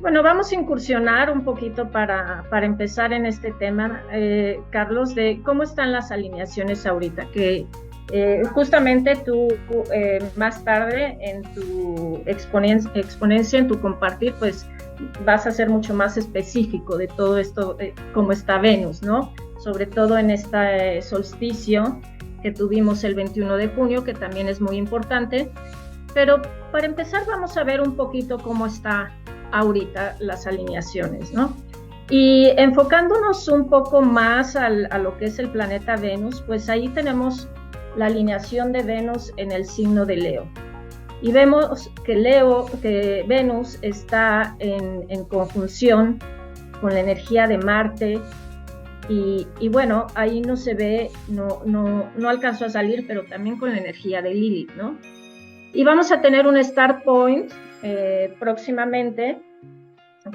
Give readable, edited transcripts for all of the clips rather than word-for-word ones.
Bueno, vamos a incursionar un poquito para empezar en este tema, Carlos, de cómo están las alineaciones ahorita, que justamente tú más tarde en tu exponencia, en tu compartir, pues vas a ser mucho más específico de todo esto, cómo está Venus, ¿no? Sobre todo en este solsticio que tuvimos el 21 de junio, que también es muy importante. Pero para empezar vamos a ver un poquito cómo está ahorita las alineaciones, ¿no? Y enfocándonos un poco más a lo que es el planeta Venus, pues ahí tenemos la alineación de Venus en el signo de Leo. Y vemos que Venus está en conjunción con la energía de Marte. Y bueno, ahí no se ve, no alcanzó a salir, pero también con la energía de Lilith, ¿no? Y vamos a tener un start point próximamente,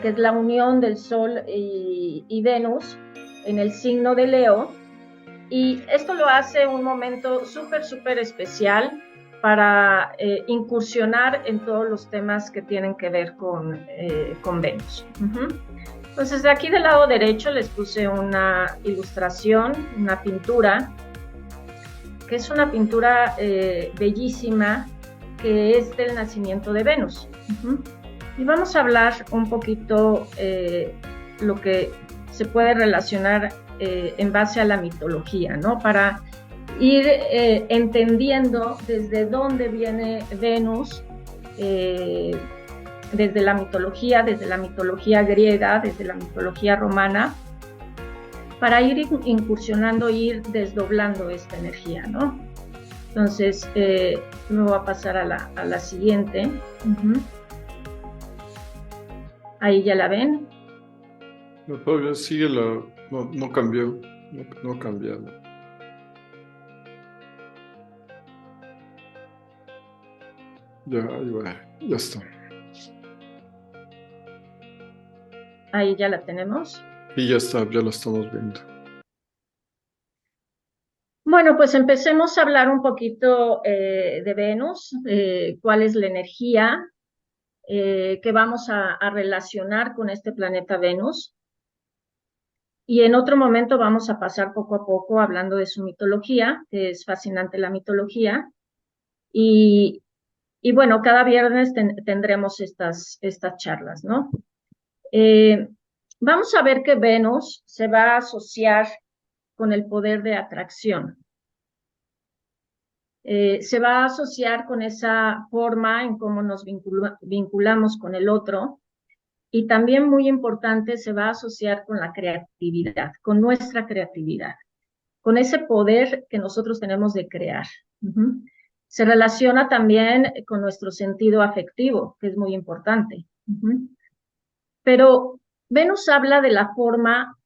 que es la unión del Sol y Venus en el signo de Leo. Y esto lo hace un momento súper especial para incursionar en todos los temas que tienen que ver con Venus. Entonces, de aquí del lado derecho les puse una ilustración, una pintura, que es una pintura bellísima, que es del nacimiento de Venus. Y vamos a hablar un poquito lo que se puede relacionar en base a la mitología, ¿no? Para ir entendiendo desde dónde viene Venus, desde la mitología griega, desde la mitología romana, para ir incursionando, ir desdoblando esta energía, ¿no? Entonces, me voy a pasar a la siguiente. Ahí ya la ven. No, todavía sigue no cambió, no cambiado. Ya está. Ahí ya la tenemos. Y ya está, ya la estamos viendo. Bueno, pues empecemos a hablar un poquito de Venus, cuál es la energía que vamos a relacionar con este planeta Venus. Y en otro momento vamos a pasar poco a poco hablando de su mitología, que es fascinante la mitología. Y bueno, cada viernes tendremos estas charlas, ¿no? Vamos a ver que Venus se va a asociar con el poder de atracción. Se va a asociar con esa forma en cómo nos vinculamos con el otro, y también muy importante, se va a asociar con la creatividad, con nuestra creatividad, con ese poder que nosotros tenemos de crear. Se relaciona también con nuestro sentido afectivo, que es muy importante. Pero Venus habla de la forma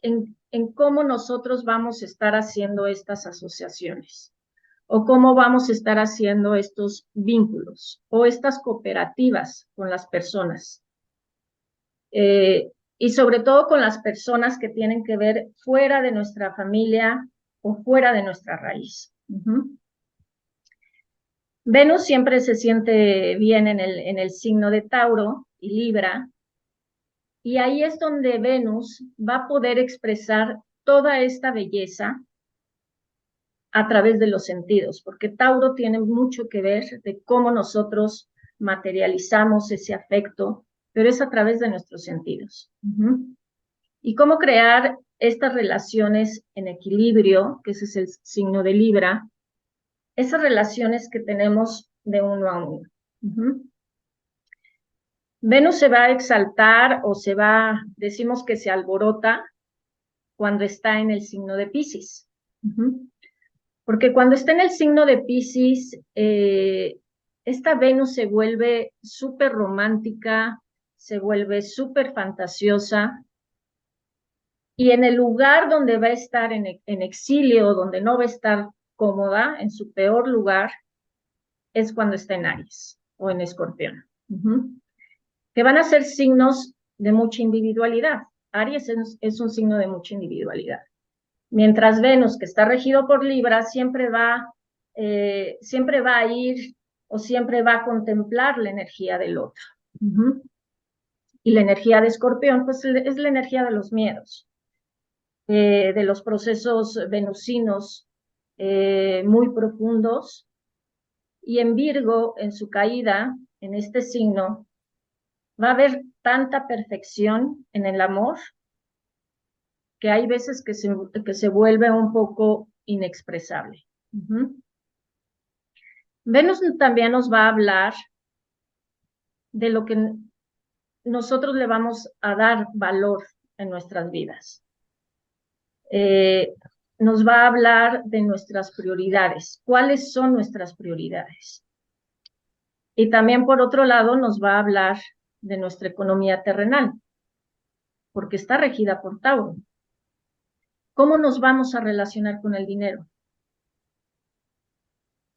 en cómo nosotros vamos a estar haciendo estas asociaciones, o cómo vamos a estar haciendo estos vínculos o estas cooperativas con las personas. Y sobre todo con las personas que tienen que ver fuera de nuestra familia o fuera de nuestra raíz. Venus siempre se siente bien en el signo de Tauro y Libra, y ahí es donde Venus va a poder expresar toda esta belleza a través de los sentidos, porque Tauro tiene mucho que ver de cómo nosotros materializamos ese afecto, pero es a través de nuestros sentidos. Y cómo crear estas relaciones en equilibrio, que ese es el signo de Libra, esas relaciones que tenemos de uno a uno. Venus se va a exaltar o decimos que se alborota cuando está en el signo de Piscis. Porque cuando está en el signo de Piscis, esta Venus se vuelve súper romántica, se vuelve súper fantasiosa, y en el lugar donde va a estar en exilio, donde no va a estar cómoda, en su peor lugar, es cuando está en Aries o en Escorpión. Que van a ser signos de mucha individualidad. Aries es un signo de mucha individualidad. Mientras Venus, que está regido por Libra, siempre va a ir o siempre va a contemplar la energía del otro. Y la energía de Escorpión, pues es la energía de los miedos, de los procesos venusinos muy profundos. Y en Virgo, en su caída, en este signo, va a haber tanta perfección en el amor que hay veces que se vuelve un poco inexpresable. Venus también nos va a hablar de lo que nosotros le vamos a dar valor en nuestras vidas. Nos va a hablar de nuestras prioridades. ¿Cuáles son nuestras prioridades? Y también, por otro lado, nos va a hablar de nuestra economía terrenal, porque está regida por Tauro. ¿Cómo nos vamos a relacionar con el dinero?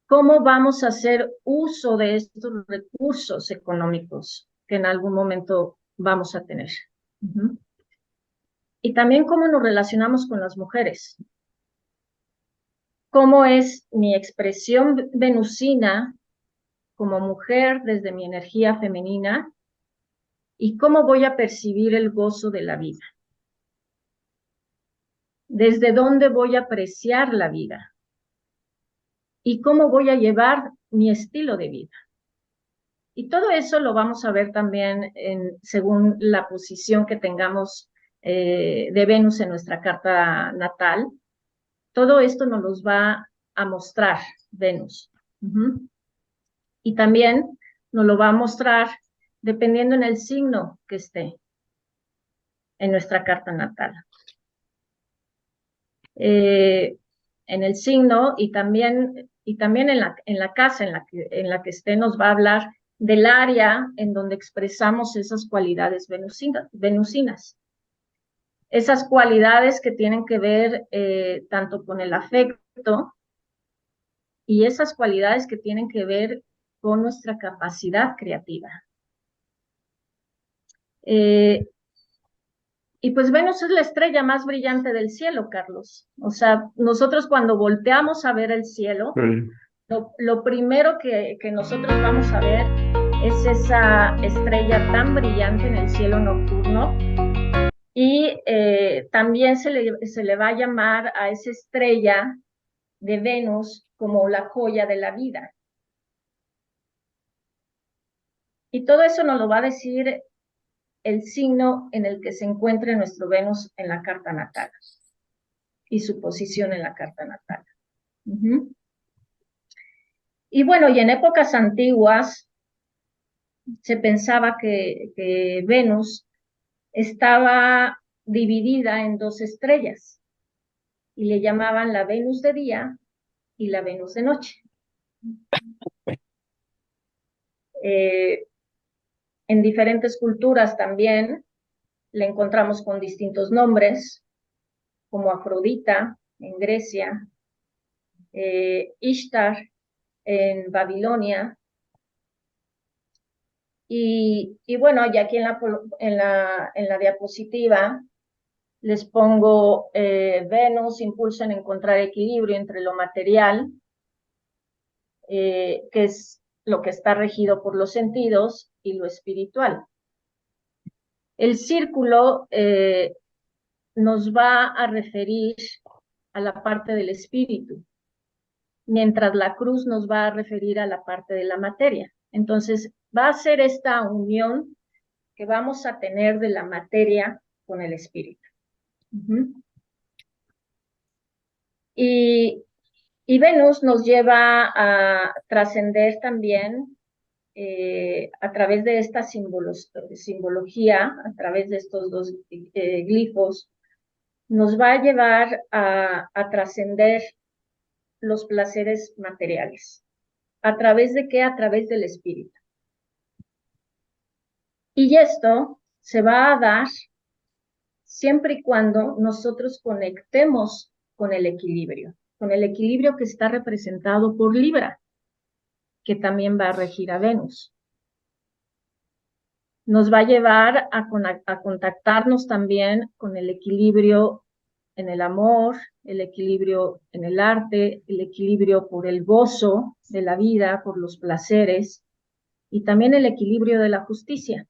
¿Cómo vamos a hacer uso de estos recursos económicos que en algún momento vamos a tener? Y también cómo nos relacionamos con las mujeres. ¿Cómo es mi expresión venusina como mujer desde mi energía femenina? ¿Y cómo voy a percibir el gozo de la vida? ¿Desde dónde voy a apreciar la vida? ¿Y cómo voy a llevar mi estilo de vida? Y todo eso lo vamos a ver también según la posición que tengamos de Venus en nuestra carta natal. Todo esto nos los va a mostrar Venus. Y también nos lo va a mostrar dependiendo en el signo que esté en nuestra carta natal. En el signo y también en la casa en la que esté nos va a hablar del área en donde expresamos esas cualidades venusinas. Esas cualidades que tienen que ver tanto con el afecto y esas cualidades que tienen que ver con nuestra capacidad creativa. Y pues Venus es la estrella más brillante del cielo, Carlos. O sea, nosotros cuando volteamos a ver el cielo, lo primero que nosotros vamos a ver es esa estrella tan brillante en el cielo nocturno. Y también se le va a llamar a esa estrella de Venus como la joya de la vida. Y todo eso nos lo va a decir el signo en el que se encuentre nuestro Venus en la carta natal y su posición en la carta natal. Y bueno, y en épocas antiguas se pensaba que Venus estaba dividida en dos estrellas y le llamaban la Venus de día y la Venus de noche. En diferentes culturas también le encontramos con distintos nombres, como Afrodita en Grecia, Ishtar en Babilonia, y bueno, y aquí en la diapositiva les pongo Venus, impulso en encontrar equilibrio entre lo material, que es lo que está regido por los sentidos, y lo espiritual. El círculo nos va a referir a la parte del espíritu, mientras la cruz nos va a referir a la parte de la materia. Entonces, va a ser esta unión que vamos a tener de la materia con el espíritu. Y Venus nos lleva a trascender también a través de esta simbología, a través de estos dos glifos, nos va a llevar a trascender los placeres materiales. ¿A través de qué? A través del espíritu. Y esto se va a dar siempre y cuando nosotros conectemos con el equilibrio que está representado por Libra, que también va a regir a Venus. Nos va a llevar a contactarnos también con el equilibrio en el amor, el equilibrio en el arte, el equilibrio por el gozo de la vida, por los placeres, y también el equilibrio de la justicia.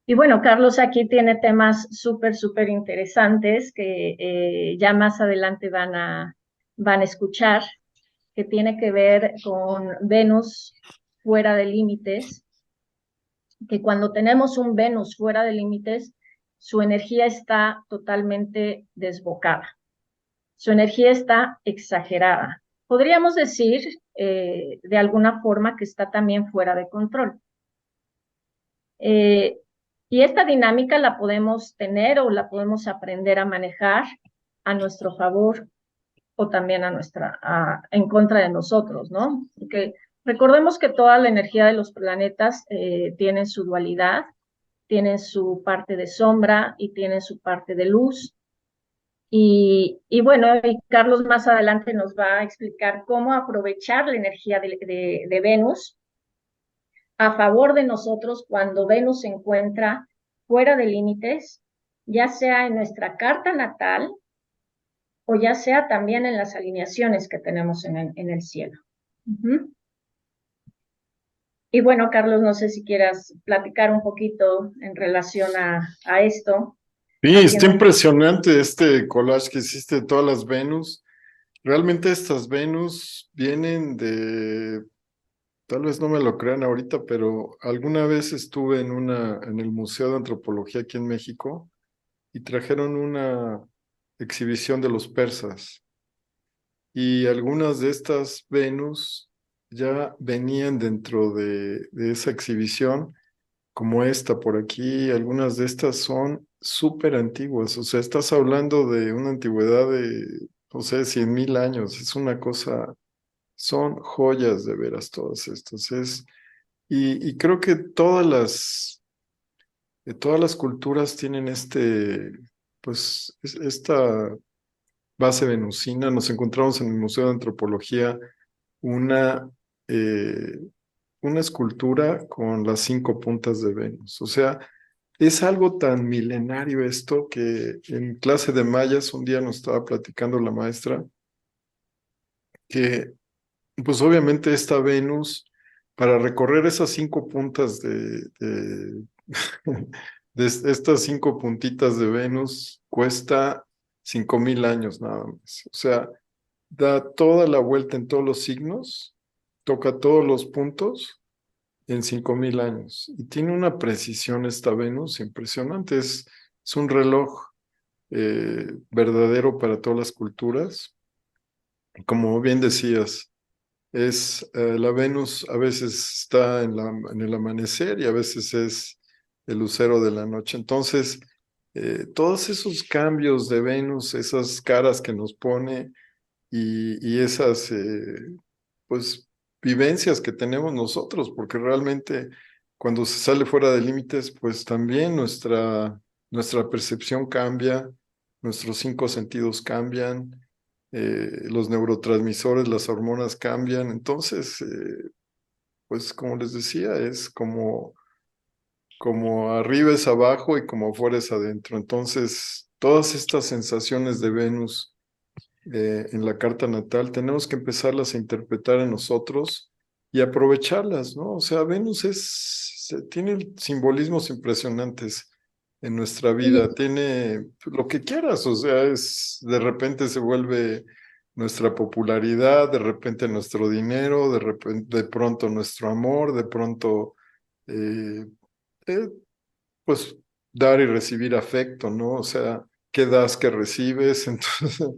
Y bueno, Carlos aquí tiene temas súper interesantes que ya más adelante van a escuchar, que tiene que ver con Venus fuera de límites, que cuando tenemos un Venus fuera de límites, su energía está totalmente desbocada, su energía está exagerada. Podríamos decir de alguna forma que está también fuera de control. Eh, y esta dinámica la podemos tener o la podemos aprender a manejar a nuestro favor o también en contra de nosotros, ¿no? Porque recordemos que toda la energía de los planetas tiene su dualidad, tienen su parte de sombra y tienen su parte de luz. Y bueno, y Carlos más adelante nos va a explicar cómo aprovechar la energía de Venus a favor de nosotros cuando Venus se encuentra fuera de límites, ya sea en nuestra carta natal o ya sea también en las alineaciones que tenemos en el cielo. Uh-huh. Y bueno, Carlos, no sé si quieras platicar un poquito en relación a esto, Sí, está haciendo... impresionante este collage que hiciste de todas las Venus. Realmente estas Venus vienen de, tal vez no me lo crean ahorita, pero alguna vez estuve en el Museo de Antropología aquí en México y trajeron una exhibición de los persas. Y algunas de estas Venus ya venían dentro de esa exhibición, como esta por aquí. Algunas de estas son súper antiguas, o sea, estás hablando de una antigüedad de, no sé, 100,000 años. Es una cosa, son joyas de veras todas estas. Y creo que todas las culturas tienen pues, esta base venusina. Nos encontramos en el Museo de Antropología una, eh, una escultura con las 5 puntas de Venus. O sea, es algo tan milenario esto que en clase de mayas un día nos estaba platicando la maestra que, pues obviamente esta Venus, para recorrer esas 5 puntas de estas 5 puntitas de Venus, cuesta 5,000 años nada más. O sea, da toda la vuelta en todos los signos, toca todos los puntos en 5,000 años. Y tiene una precisión esta Venus impresionante. Es un reloj verdadero para todas las culturas. Como bien decías, la Venus a veces está en el amanecer y a veces es el lucero de la noche. Entonces, todos esos cambios de Venus, esas caras que nos pone y esas pues vivencias que tenemos nosotros, porque realmente cuando se sale fuera de límites, pues también nuestra percepción cambia, nuestros 5 sentidos cambian, los neurotransmisores, las hormonas cambian. Entonces, pues como les decía, es como arriba es abajo y como afuera es adentro. Entonces, todas estas sensaciones de Venus en la carta natal, tenemos que empezarlas a interpretar en nosotros y aprovecharlas, ¿no? O sea, Venus tiene simbolismos impresionantes en nuestra vida, Y, tiene lo que quieras, o sea, de repente se vuelve nuestra popularidad, de repente nuestro dinero, de pronto nuestro amor, de pronto, eh, eh, pues, dar y recibir afecto, ¿no? O sea, ¿qué das, que recibes? Entonces,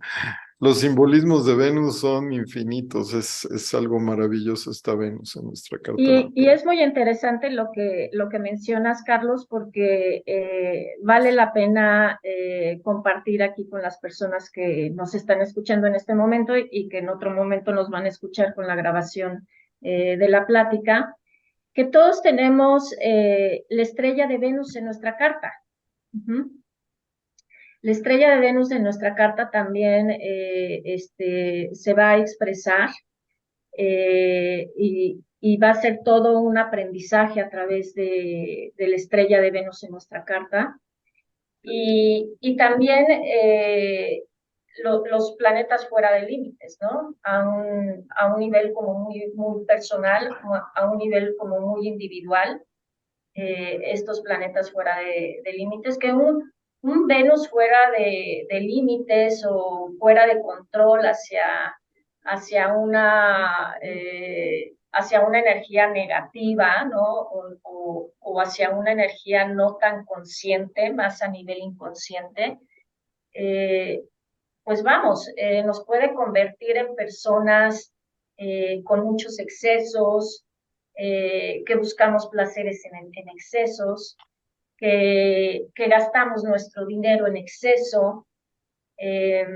los simbolismos de Venus son infinitos, es algo maravilloso esta Venus en nuestra carta y natal. es muy interesante lo que mencionas, Carlos, porque vale la pena compartir aquí con las personas que nos están escuchando en este momento y que en otro momento nos van a escuchar con la grabación de la plática, que todos tenemos la estrella de Venus en nuestra carta. Uh-huh. La estrella de Venus en nuestra carta también se va a expresar y va a ser todo un aprendizaje a través de la estrella de Venus en nuestra carta. Y también los planetas fuera de límites, ¿no? A un nivel como muy personal, a un nivel como muy individual. estos planetas fuera de límites, que un Venus fuera de límites o fuera de control hacia una energía negativa, ¿no? O hacia una energía no tan consciente, más a nivel inconsciente, eh, pues vamos, nos puede convertir en personas con muchos excesos, que buscamos placeres en excesos, que gastamos nuestro dinero en exceso, eh,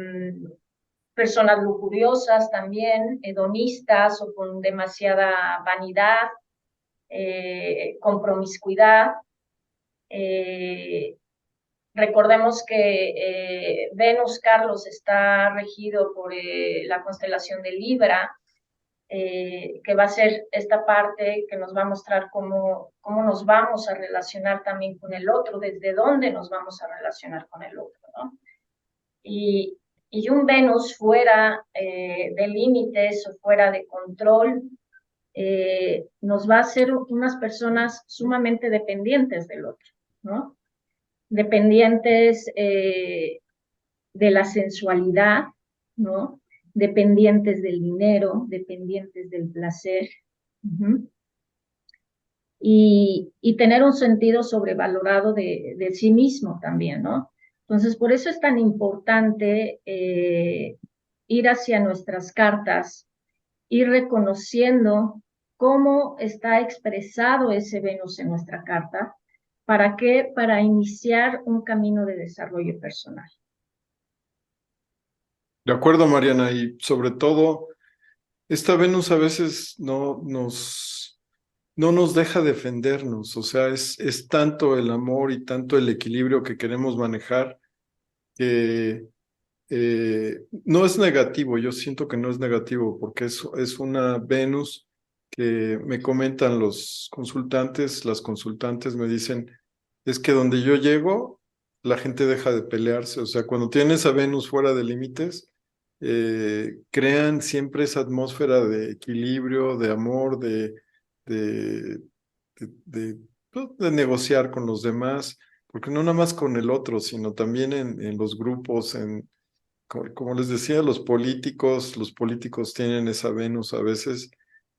personas lujuriosas también, hedonistas o con demasiada vanidad, con promiscuidad. Eh, Recordemos que Venus, Carlos, está regido por la constelación de Libra, que va a ser esta parte que nos va a mostrar cómo nos vamos a relacionar también con el otro, desde dónde nos vamos a relacionar con el otro, ¿no? Y, y un Venus fuera de límites o fuera de control nos va a hacer unas personas sumamente dependientes del otro, ¿no? Dependientes de la sensualidad, ¿no? Dependientes del dinero, dependientes del placer. Uh-huh. Y tener un sentido sobrevalorado de sí mismo también, ¿no? Entonces, por eso es tan importante ir hacia nuestras cartas, ir reconociendo cómo está expresado ese Venus en nuestra carta. ¿Para qué? Para iniciar un camino de desarrollo personal. De acuerdo, Mariana, y sobre todo, esta Venus a veces no nos deja defendernos, o sea, es tanto el amor y tanto el equilibrio que queremos manejar que no es negativo, yo siento que no es negativo porque es una Venus que me comentan los consultantes, las consultantes me dicen, es que donde yo llego, la gente deja de pelearse, o sea, cuando tienes a Venus fuera de límites, crean siempre esa atmósfera de equilibrio, de amor, de, de, pues, de negociar con los demás, porque no nada más con el otro, sino también en los grupos, como les decía, los políticos tienen esa Venus a veces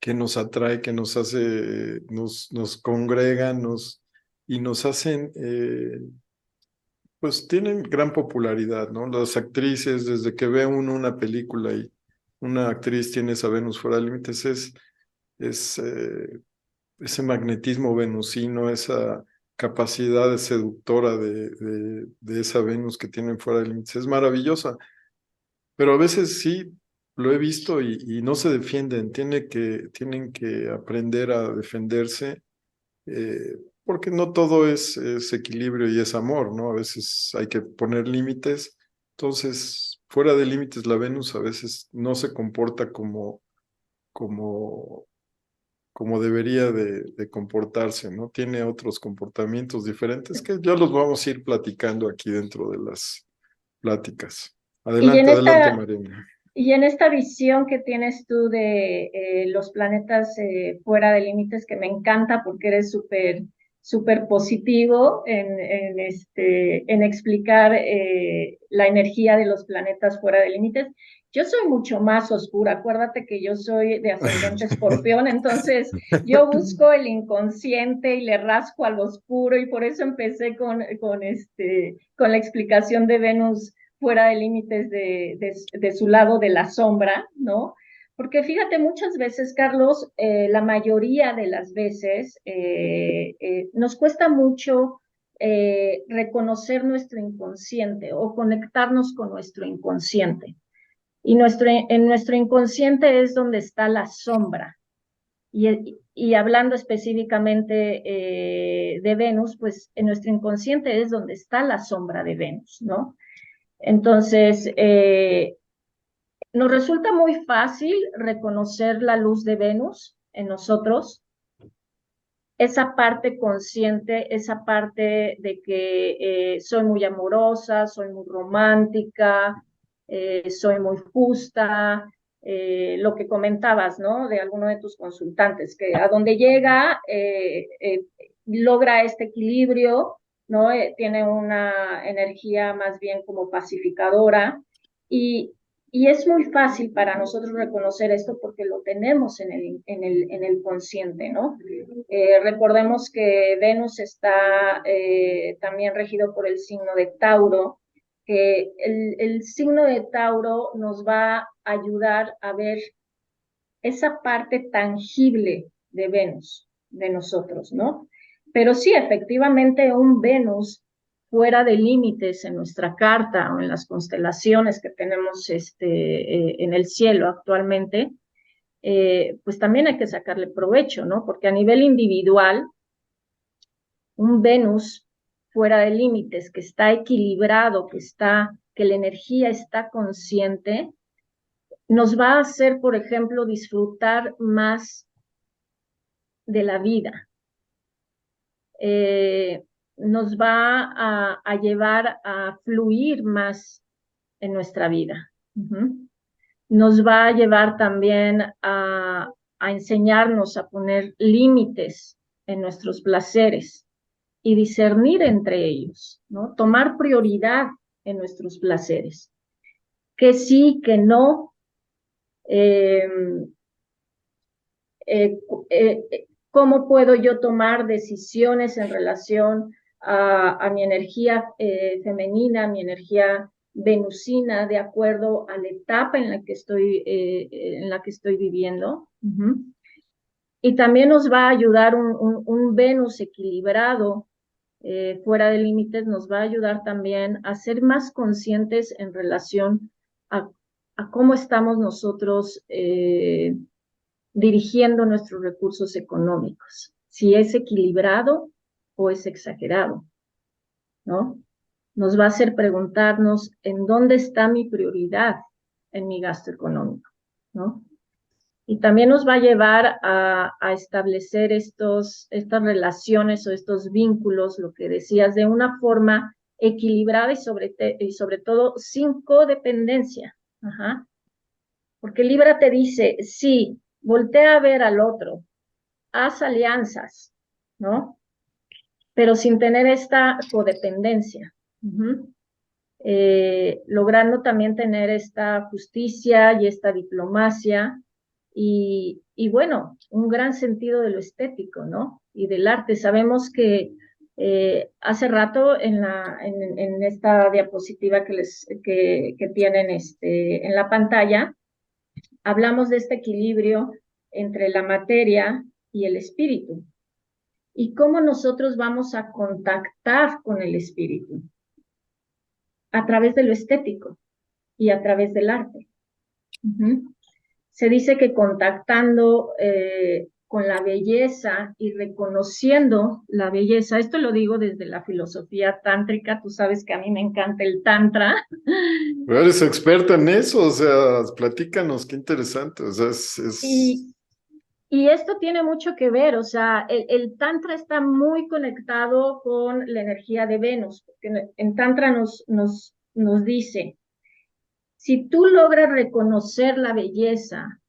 que nos atrae, que nos hace, nos congregan, y nos hacen, pues tienen gran popularidad, ¿no? Las actrices, desde que ve uno una película y una actriz tiene esa Venus fuera de límites, es ese magnetismo venusino, esa capacidad seductora de esa Venus que tienen fuera de límites, es maravillosa. Pero a veces sí, lo he visto y no se defienden, tienen que aprender a defenderse, eh, porque no todo es equilibrio y es amor, ¿no? A veces hay que poner límites. Entonces, fuera de límites, la Venus a veces no se comporta como, como debería de comportarse, ¿no? Tiene otros comportamientos diferentes que ya los vamos a ir platicando aquí dentro de las pláticas. Y en Adelante, esta, Mariana. y en esta visión que tienes tú de los planetas fuera de límites, que me encanta porque eres súper positivo en explicar la energía de los planetas fuera de límites. Yo soy mucho más oscura. Acuérdate que yo soy de ascendente escorpión, entonces yo busco el inconsciente y le rasco al oscuro, y por eso empecé con la explicación de Venus fuera de límites de su lado de la sombra, ¿no? Porque fíjate, muchas veces, Carlos, la mayoría de las veces nos cuesta mucho reconocer nuestro inconsciente o conectarnos con nuestro inconsciente. Y en nuestro inconsciente es donde está la sombra. Y hablando específicamente de Venus, pues en nuestro inconsciente es donde está la sombra de Venus, ¿no? Entonces, nos resulta muy fácil reconocer la luz de Venus en nosotros, esa parte consciente, esa parte de que soy muy amorosa, soy muy romántica, soy muy justa, lo que comentabas, ¿no? De alguno de tus consultantes, que a donde llega logra este equilibrio, ¿no? Tiene una energía más bien como pacificadora y, y es muy fácil para nosotros reconocer esto porque lo tenemos en el consciente, ¿no? Recordemos que Venus está también regido por el signo de Tauro, que el signo de Tauro nos va a ayudar a ver esa parte tangible de Venus, de nosotros, ¿no? Pero sí, efectivamente, un Venus fuera de límites en nuestra carta o en las constelaciones que tenemos en el cielo actualmente, pues también hay que sacarle provecho, ¿no? Porque a nivel individual, un Venus fuera de límites, que está equilibrado, que la energía está consciente, nos va a hacer, por ejemplo, disfrutar más de la vida. Nos va a llevar a fluir más en nuestra vida. Nos va a llevar también a enseñarnos a poner límites en nuestros placeres y discernir entre ellos, ¿no? Tomar prioridad en nuestros placeres. Que sí, que no. Eh, eh, ¿Cómo puedo yo tomar decisiones en relación a mi energía femenina, mi energía venusina, de acuerdo a la etapa en la que estoy viviendo? Y también nos va a ayudar un Venus equilibrado, fuera de límites, nos va a ayudar también a ser más conscientes en relación a, a cómo estamos nosotros dirigiendo nuestros recursos económicos, si es equilibrado o es exagerado, ¿no? Nos va a hacer preguntarnos en dónde está mi prioridad en mi gasto económico, ¿no? Y también nos va a llevar a establecer estas relaciones o estos vínculos, lo que decías, de una forma equilibrada y sobre todo sin codependencia. Ajá. Porque Libra te dice, sí, voltea a ver al otro, haz alianzas, ¿no? Pero sin tener esta codependencia. Logrando también tener esta justicia y esta diplomacia y bueno, un gran sentido de lo estético, ¿no? Y del arte. Sabemos que hace rato en esta diapositiva que tienen en la pantalla, hablamos de este equilibrio entre la materia y el espíritu y cómo nosotros vamos a contactar con el espíritu a través de lo estético y a través del arte. Se dice que contactando con la belleza y reconociendo la belleza, esto lo digo desde la filosofía tántrica, tú sabes que a mí me encanta el tantra. Pero eres experta en eso, o sea, platícanos, qué interesante, o sea, Y esto tiene mucho que ver, o sea, el Tantra está muy conectado con la energía de Venus, porque en Tantra nos dice, si tú logras reconocer la belleza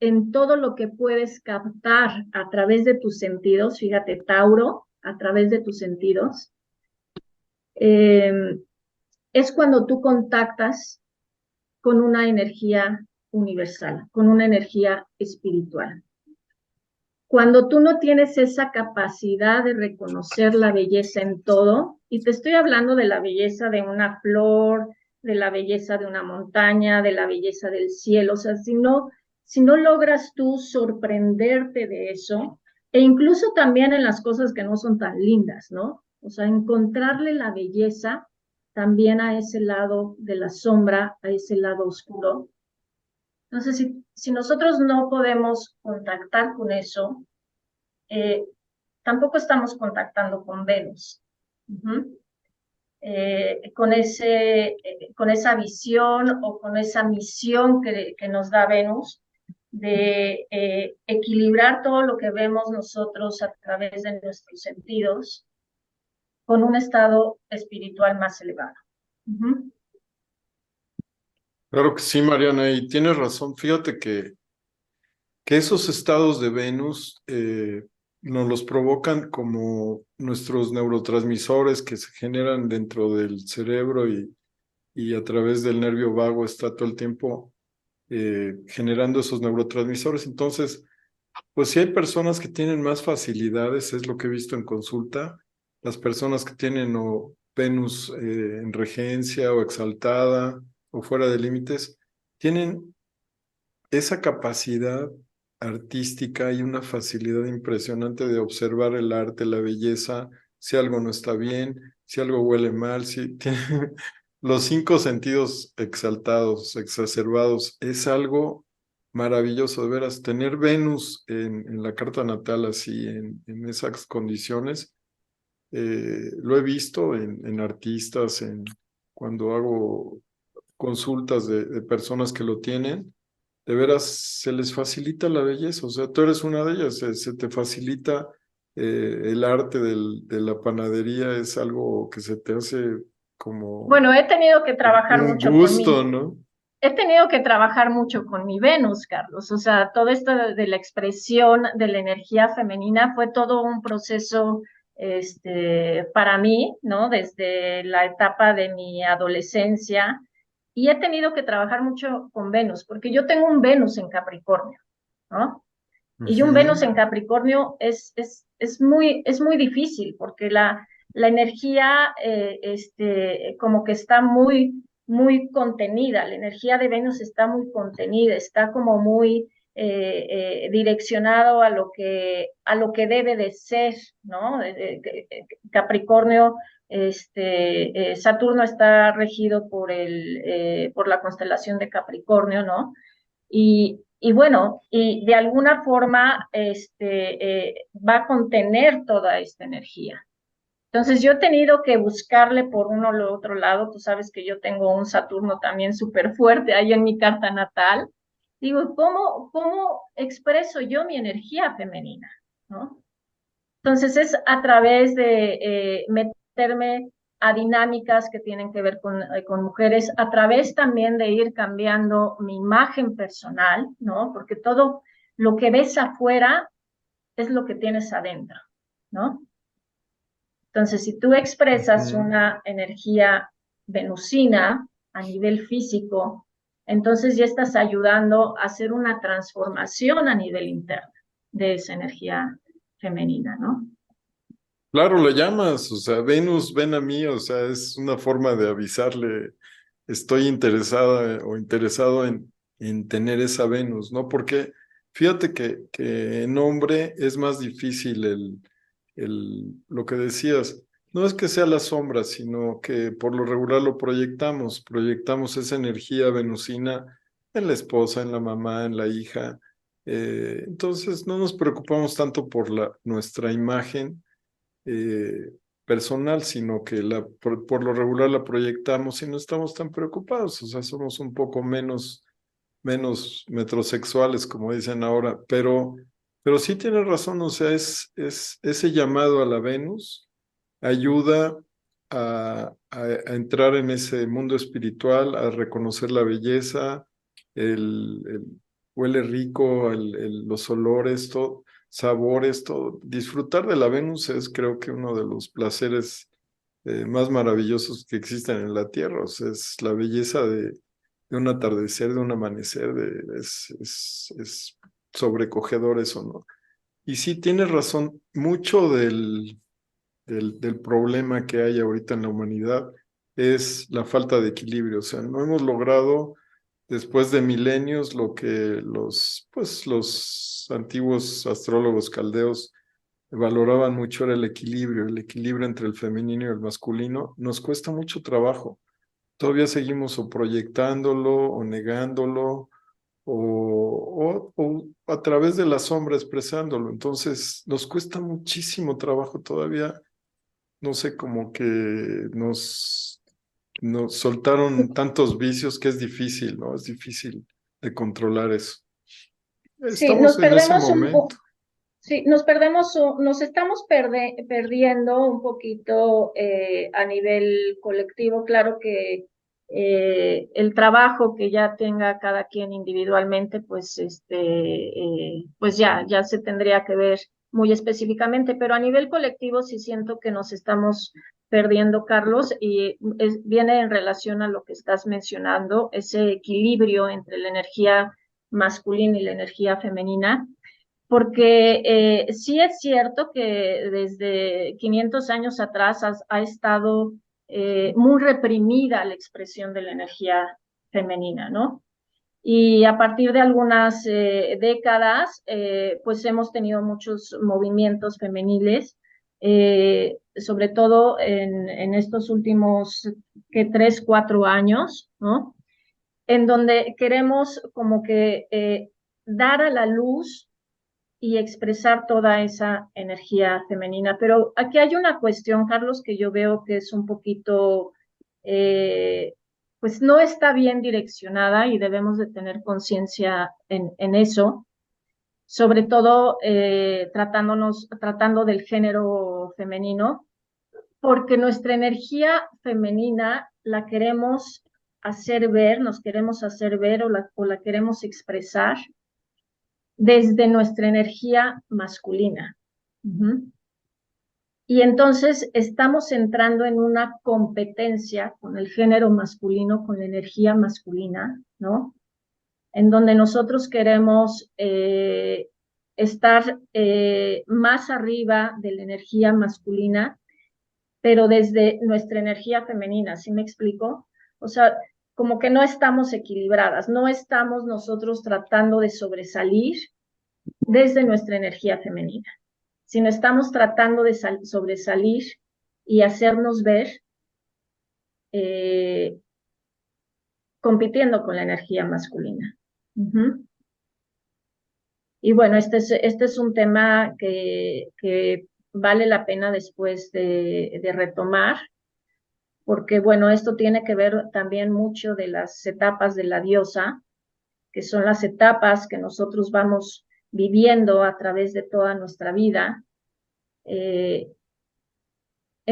en todo lo que puedes captar a través de tus sentidos, fíjate, Tauro, a través de tus sentidos, es cuando tú contactas con una energía universal, con una energía espiritual. Cuando tú no tienes esa capacidad de reconocer la belleza en todo, y te estoy hablando de la belleza de una flor, de la belleza de una montaña, de la belleza del cielo, o sea, si no logras tú sorprenderte de eso, e incluso también en las cosas que no son tan lindas, ¿no? O sea, encontrarle la belleza también a ese lado de la sombra, a ese lado oscuro. Entonces, si nosotros no podemos contactar con eso, tampoco estamos contactando con Venus. Con esa visión o con esa misión que nos da Venus de equilibrar todo lo que vemos nosotros a través de nuestros sentidos con un estado espiritual más elevado. claro que sí, Mariana, y tienes razón, fíjate que esos estados de Venus nos los provocan como nuestros neurotransmisores que se generan dentro del cerebro y a través del nervio vago está todo el tiempo generando esos neurotransmisores. Entonces, pues si hay personas que tienen más facilidades, es lo que he visto en consulta, las personas que tienen o Venus en regencia o exaltada o fuera de límites, tienen esa capacidad artística y una facilidad impresionante de observar el arte, la belleza, si algo no está bien, si algo huele mal, si tiene los cinco sentidos exaltados, exacerbados, es algo maravilloso, de veras, tener Venus en la carta natal así, en esas condiciones, lo he visto en artistas, cuando hago consultas de personas que lo tienen, de veras se les facilita la belleza, o sea, tú eres una de ellas, se te facilita el arte de la panadería, es algo que se te hace como, Bueno, he tenido que trabajar como un mucho con gusto, mi, ¿no? he tenido que trabajar mucho con mi Venus, Carlos. O sea, todo esto de la expresión de la energía femenina fue todo un proceso, para mí, ¿no? Desde la etapa de mi adolescencia. Y he tenido que trabajar mucho con Venus, porque yo tengo un Venus en Capricornio, ¿no? Y un Venus Ujú. en Capricornio es muy difícil porque la energía como que está muy contenida, la energía de Venus está muy contenida, está como muy direccionado a lo que debe de ser, ¿no? Capricornio, Saturno está regido por la constelación de Capricornio, ¿no? Y bueno, y de alguna forma va a contener toda esta energía. Entonces yo he tenido que buscarle por uno o otro lado, tú sabes que yo tengo un Saturno también súper fuerte ahí en mi carta natal. Digo, ¿cómo expreso yo mi energía femenina? ¿No? Entonces es a través de meterme a dinámicas que tienen que ver con mujeres, a través también de ir cambiando mi imagen personal, ¿no? Porque todo lo que ves afuera es lo que tienes adentro, ¿no? Entonces, si tú expresas Ujú. una energía venusina a nivel físico, entonces ya estás ayudando a hacer una transformación a nivel interno de esa energía femenina, ¿no? Claro, lo llamas, o sea, Venus, ven a mí, o sea, es una forma de avisarle, estoy interesada o interesado en tener esa Venus, ¿no? Porque fíjate que en hombre es más difícil lo que decías, no es que sea la sombra, sino que por lo regular lo proyectamos esa energía venusina en la esposa, en la mamá, en la hija, entonces no nos preocupamos tanto por nuestra imagen eh, personal, sino que por lo regular la proyectamos y no estamos tan preocupados, o sea, somos un poco menos metrosexuales, como dicen ahora, pero sí tiene razón, o sea, es ese llamado a la Venus ayuda a entrar en ese mundo espiritual, a reconocer la belleza, el huele rico, los olores, todo, sabores, todo. Disfrutar de la Venus es creo que uno de los placeres más maravillosos que existen en la Tierra, o sea, es la belleza de un atardecer, de un amanecer, es sobrecogedor eso, ¿no? Y sí, tienes razón, mucho del problema que hay ahorita en la humanidad es la falta de equilibrio. O sea, no hemos logrado después de milenios lo que los antiguos astrólogos caldeos valoraban mucho era el equilibrio entre el femenino y el masculino. Nos cuesta mucho trabajo. Todavía seguimos o proyectándolo o negándolo o a través de la sombra expresándolo. Entonces, nos cuesta muchísimo trabajo todavía no sé, como que nos soltaron tantos vicios que es difícil, ¿no? Es difícil de controlar eso. Sí, Estamos en ese momento. sí, nos estamos perdiendo un poquito a nivel colectivo. Claro que el trabajo que ya tenga cada quien individualmente, pues ya se tendría que ver muy específicamente, pero a nivel colectivo sí siento que nos estamos perdiendo, Carlos, y viene en relación a lo que estás mencionando, ese equilibrio entre la energía masculina y la energía femenina, porque sí es cierto que desde 500 años atrás ha estado muy reprimida la expresión de la energía femenina, ¿no? Y a partir de algunas décadas, pues hemos tenido muchos movimientos femeniles, sobre todo en estos últimos que 3, 4 años, ¿no? En donde queremos como que dar a la luz y expresar toda esa energía femenina. Pero aquí hay una cuestión, Carlos, que yo veo que es un poquito, pues no está bien direccionada y debemos de tener conciencia en eso, sobre todo tratando del género femenino, porque nuestra energía femenina la queremos hacer ver, nos queremos hacer ver o la queremos expresar desde nuestra energía masculina. Uh-huh. Y entonces estamos entrando en una competencia con el género masculino, con la energía masculina, ¿no? En donde nosotros queremos estar más arriba de la energía masculina, pero desde nuestra energía femenina, ¿sí me explico? O sea, como que no estamos equilibradas, no estamos nosotros tratando de sobresalir desde nuestra energía femenina, sino estamos tratando de sobresalir y hacernos ver eh, compitiendo con la energía masculina. Uh-huh. Y bueno, este es un tema que vale la pena después de retomar, porque bueno, esto tiene que ver también mucho de las etapas de la diosa, que son las etapas que nosotros vamos viviendo a través de toda nuestra vida, en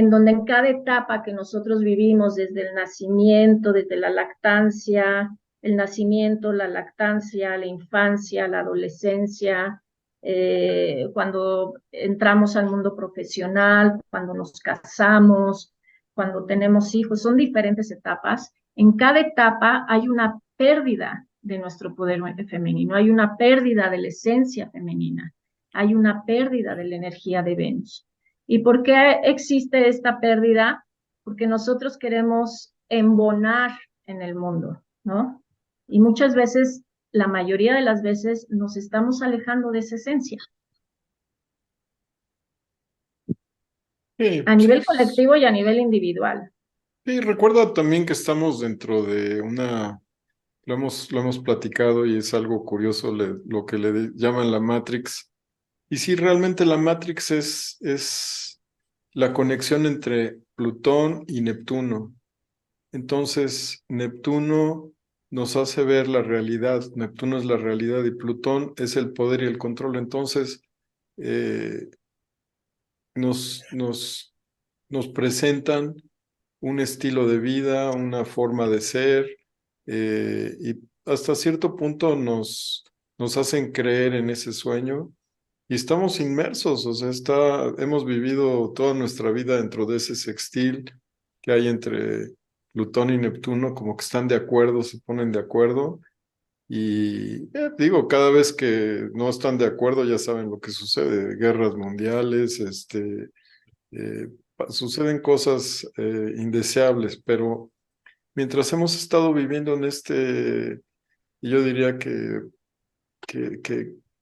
donde en cada etapa que nosotros vivimos, desde el nacimiento, desde la lactancia, el nacimiento, la lactancia, la infancia, la adolescencia, cuando entramos al mundo profesional, cuando nos casamos, cuando tenemos hijos, son diferentes etapas. En cada etapa hay una pérdida de nuestro poder femenino, hay una pérdida de la esencia femenina, hay una pérdida de la energía de Venus. ¿Y por qué existe esta pérdida? Porque nosotros queremos embonar en el mundo, ¿no? Y muchas veces, la mayoría de las veces, nos estamos alejando de esa esencia. Sí, A nivel sí, colectivo y a nivel individual. sí, recuerda también que estamos dentro de lo hemos platicado y es algo curioso lo que le llaman la Matrix. Y sí, realmente la Matrix es la conexión entre Plutón y Neptuno. Entonces, Neptuno nos hace ver la realidad, Neptuno es la realidad y Plutón es el poder y el control. Entonces, eh, nos presentan un estilo de vida, una forma de ser, y hasta cierto punto nos hacen creer en ese sueño y estamos inmersos, o sea, hemos vivido toda nuestra vida dentro de ese sextil que hay entre Plutón y Neptuno, como que están de acuerdo, se ponen de acuerdo. Y digo, cada vez que no están de acuerdo, ya saben lo que sucede, guerras mundiales, suceden cosas indeseables, pero mientras hemos estado viviendo en yo diría que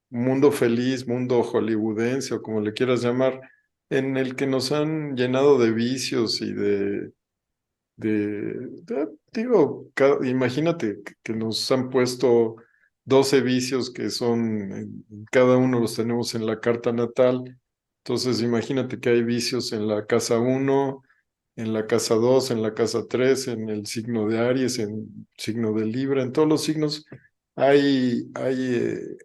mundo feliz, mundo hollywoodense o como le quieras llamar, en el que nos han llenado de vicios y digo, imagínate que nos han puesto 12 vicios que son, cada uno los tenemos en la carta natal. Entonces, imagínate que hay vicios en la casa 1, en la casa 2, en la casa 3, en el signo de Aries, en el signo de Libra, en todos los signos hay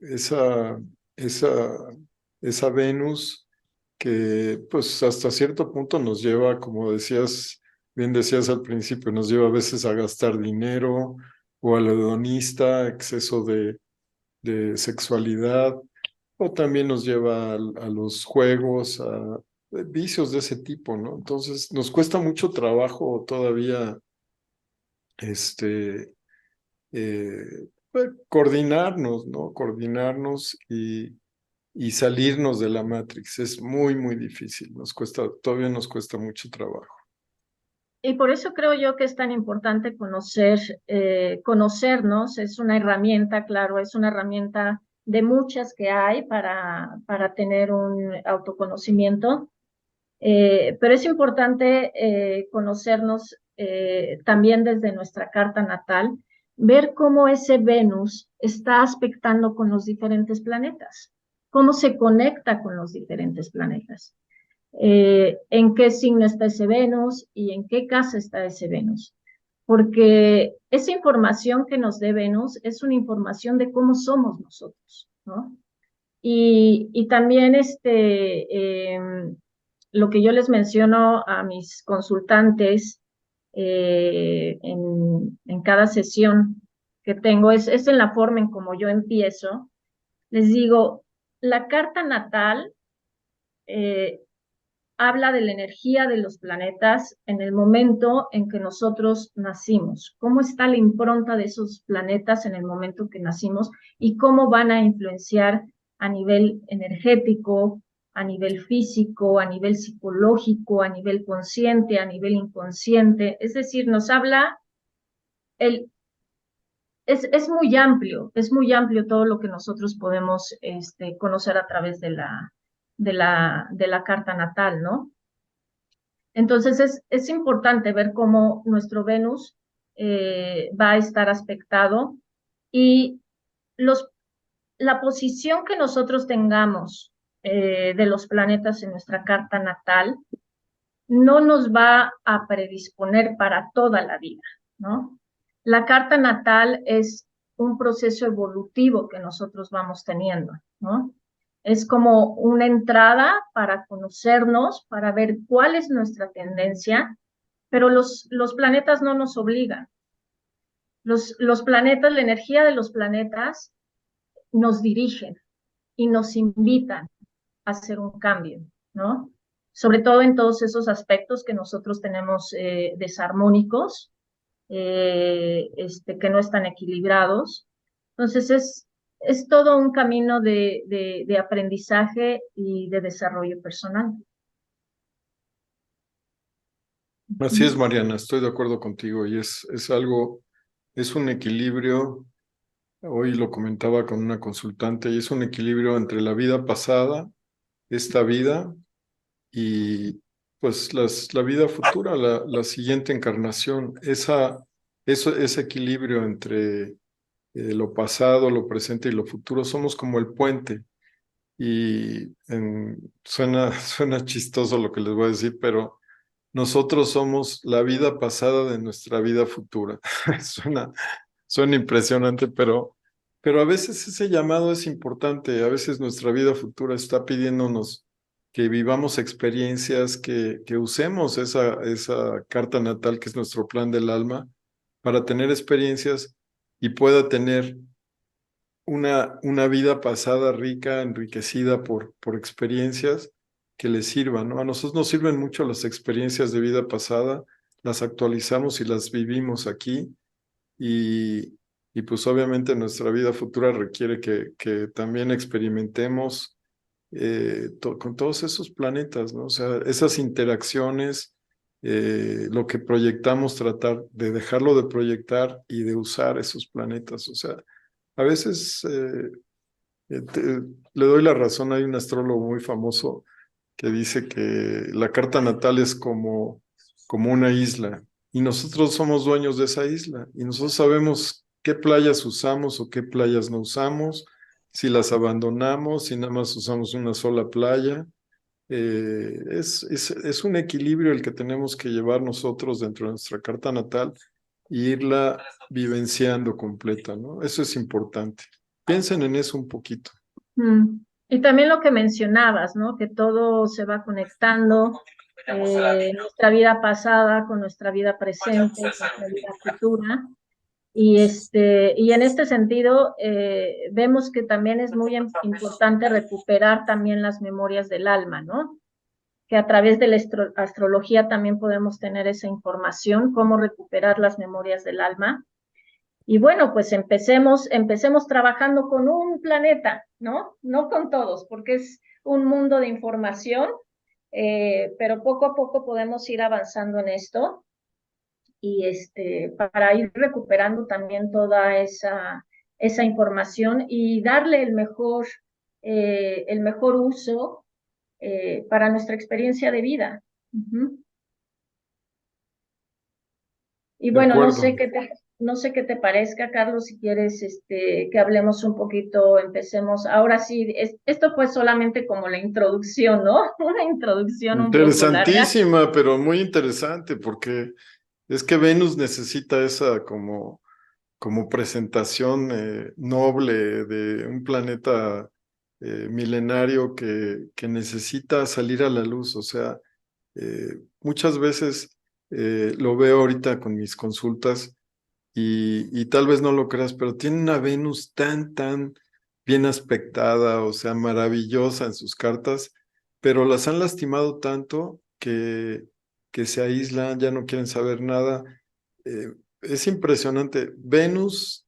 esa, esa Venus que pues hasta cierto punto nos lleva, como decías, bien decías al principio, nos lleva a veces a gastar dinero o al hedonista, exceso de sexualidad, o también nos lleva a los juegos, a vicios de ese tipo, ¿no? Entonces nos cuesta mucho trabajo todavía este, eh, pues, coordinarnos, ¿no? Coordinarnos y salirnos de la Matrix. Es muy, muy difícil. Todavía nos cuesta mucho trabajo. Y por eso creo yo que es tan importante conocernos. Es una herramienta, claro, es una herramienta de muchas que hay para tener un autoconocimiento. Pero es importante conocernos también desde nuestra carta natal, ver cómo ese Venus está aspectando con los diferentes planetas, cómo se conecta con los diferentes planetas, en qué signo está ese Venus y en qué casa está ese Venus. Porque esa información que nos dé Venus es una información de cómo somos nosotros, ¿no? Y también lo que yo les menciono a mis consultantes en cada sesión que tengo es en la forma en como yo empiezo. Les digo, la carta natal eh, habla de la energía de los planetas en el momento en que nosotros nacimos, cómo está la impronta de esos planetas en el momento que nacimos y cómo van a influenciar a nivel energético, a nivel físico, a nivel psicológico, a nivel consciente, a nivel inconsciente. Es decir, nos habla, el, es muy amplio todo lo que nosotros podemos conocer a través de la carta natal, ¿no? Entonces es importante ver cómo nuestro Venus va a estar aspectado y los, la posición que nosotros tengamos de los planetas en nuestra carta natal no nos va a predisponer para toda la vida, ¿no? La carta natal es un proceso evolutivo que nosotros vamos teniendo, ¿no? Es como una entrada para conocernos, para ver cuál es nuestra tendencia, pero los planetas no nos obligan. Los planetas, la energía de los planetas nos dirigen y nos invitan a hacer un cambio, ¿no? Sobre todo en todos esos aspectos que nosotros tenemos desarmónicos, que no están equilibrados. Entonces es todo un camino de aprendizaje y de desarrollo personal. Así es, Mariana, estoy de acuerdo contigo y es algo, es un equilibrio. Hoy lo comentaba con una consultante y es un equilibrio entre la vida pasada, esta vida y pues la vida futura, la siguiente encarnación. Ese equilibrio entre lo pasado, lo presente y lo futuro, somos como el puente. Y suena chistoso lo que les voy a decir, pero nosotros somos la vida pasada de nuestra vida futura. Suena impresionante, pero a veces ese llamado es importante. A veces nuestra vida futura está pidiéndonos que vivamos experiencias, que usemos esa carta natal que es nuestro plan del alma para tener experiencias y pueda tener una vida pasada rica, enriquecida por experiencias que les sirvan, ¿no? A nosotros nos sirven mucho las experiencias de vida pasada, las actualizamos y las vivimos aquí y, y pues obviamente nuestra vida futura requiere que también experimentemos con todos esos planetas, ¿no? O sea, esas interacciones, lo que proyectamos, tratar de dejarlo de proyectar y de usar esos planetas, o sea, a veces le doy la razón, hay un astrólogo muy famoso que dice que la carta natal es como una isla y nosotros somos dueños de esa isla y nosotros sabemos qué playas usamos o qué playas no usamos, si las abandonamos, si nada más usamos una sola playa. Es un equilibrio el que tenemos que llevar nosotros dentro de nuestra carta natal e irla vivenciando completa, ¿no? Eso es importante. Piensen en eso un poquito. Y también lo que mencionabas, ¿no? Que todo se va conectando, nuestra vida pasada con nuestra vida presente, nuestra vida futura. Y en este sentido, vemos que también es muy importante recuperar también las memorias del alma, ¿no? Que a través de la astrología también podemos tener esa información, cómo recuperar las memorias del alma. Y bueno, pues empecemos trabajando con un planeta, ¿no? No con todos, porque es un mundo de información, pero poco a poco podemos ir avanzando en esto y para ir recuperando también toda esa información y darle el mejor uso para nuestra experiencia de vida. Uh-huh. Y De bueno, acuerdo. no sé qué te parezca, Carlos, si quieres que hablemos un poquito, empecemos. Ahora sí, esto fue solamente como la introducción, ¿no? Una introducción un poco larga. Interesantísima, pero muy interesante, porque es que Venus necesita esa como presentación noble de un planeta milenario que necesita salir a la luz. O sea, muchas veces lo veo ahorita con mis consultas y tal vez no lo creas, pero tiene una Venus tan bien aspectada, o sea, maravillosa en sus cartas, pero las han lastimado tanto que se aíslan, ya no quieren saber nada. Es impresionante. Venus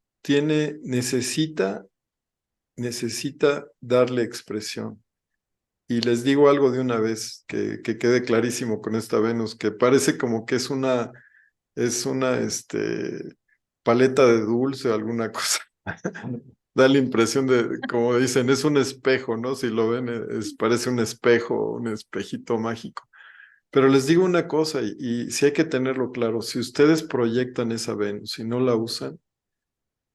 necesita darle expresión. Y les digo algo de una vez, que quede clarísimo con esta Venus, que parece como que es una paleta de dulce o alguna cosa. Da la impresión de, como dicen, es un espejo, ¿no? Si lo ven, parece un espejo, un espejito mágico. Pero les digo una cosa, y sí hay que tenerlo claro, si ustedes proyectan esa Venus y no la usan,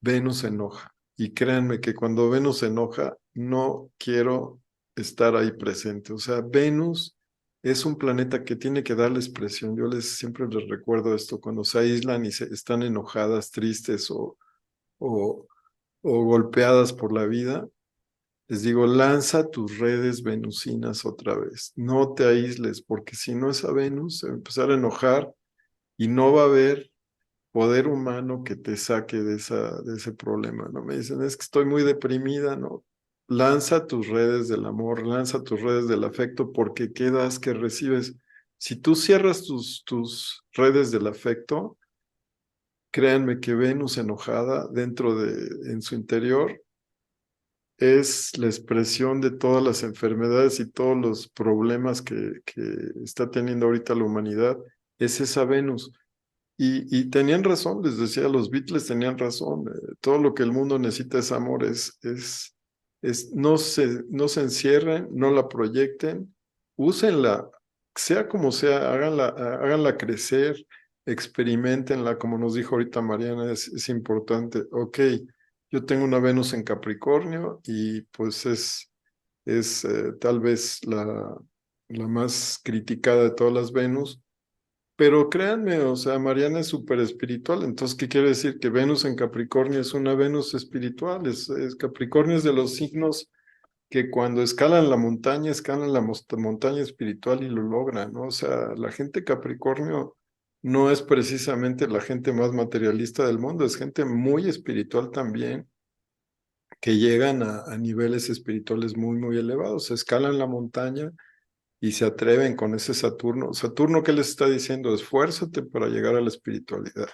Venus se enoja. Y créanme que cuando Venus se enoja, no quiero estar ahí presente. O sea, Venus es un planeta que tiene que darle expresión. Yo siempre les recuerdo esto, cuando se aíslan y están enojadas, tristes o, o golpeadas por la vida, les digo, lanza tus redes venusinas otra vez. No te aísles, porque si no esa Venus se va a empezar a enojar y no va a haber poder humano que te saque de ese problema, ¿no? Me dicen, es que estoy muy deprimida, ¿no? Lanza tus redes del amor, lanza tus redes del afecto, porque ¿qué das que recibes? Si tú cierras tus redes del afecto, créanme que Venus enojada en su interior, es la expresión de todas las enfermedades y todos los problemas que está teniendo ahorita la humanidad, es esa Venus. Y tenían razón, les decía, los Beatles tenían razón. Todo lo que el mundo necesita es amor, no se encierren, no la proyecten, úsenla, sea como sea, háganla crecer, experimentenla, como nos dijo ahorita Mariana, es importante. Ok, yo tengo una Venus en Capricornio y pues es tal vez la más criticada de todas las Venus. Pero créanme, o sea, Mariana es súper espiritual, entonces, ¿qué quiere decir? Que Venus en Capricornio es una Venus espiritual, Capricornio es de los signos que cuando escalan la montaña espiritual y lo logran, ¿no? O sea, la gente Capricornio no es precisamente la gente más materialista del mundo, es gente muy espiritual también, que llegan a niveles espirituales muy elevados, escalan la montaña y se atreven con ese Saturno. Saturno, ¿qué les está diciendo? Esfuérzate para llegar a la espiritualidad.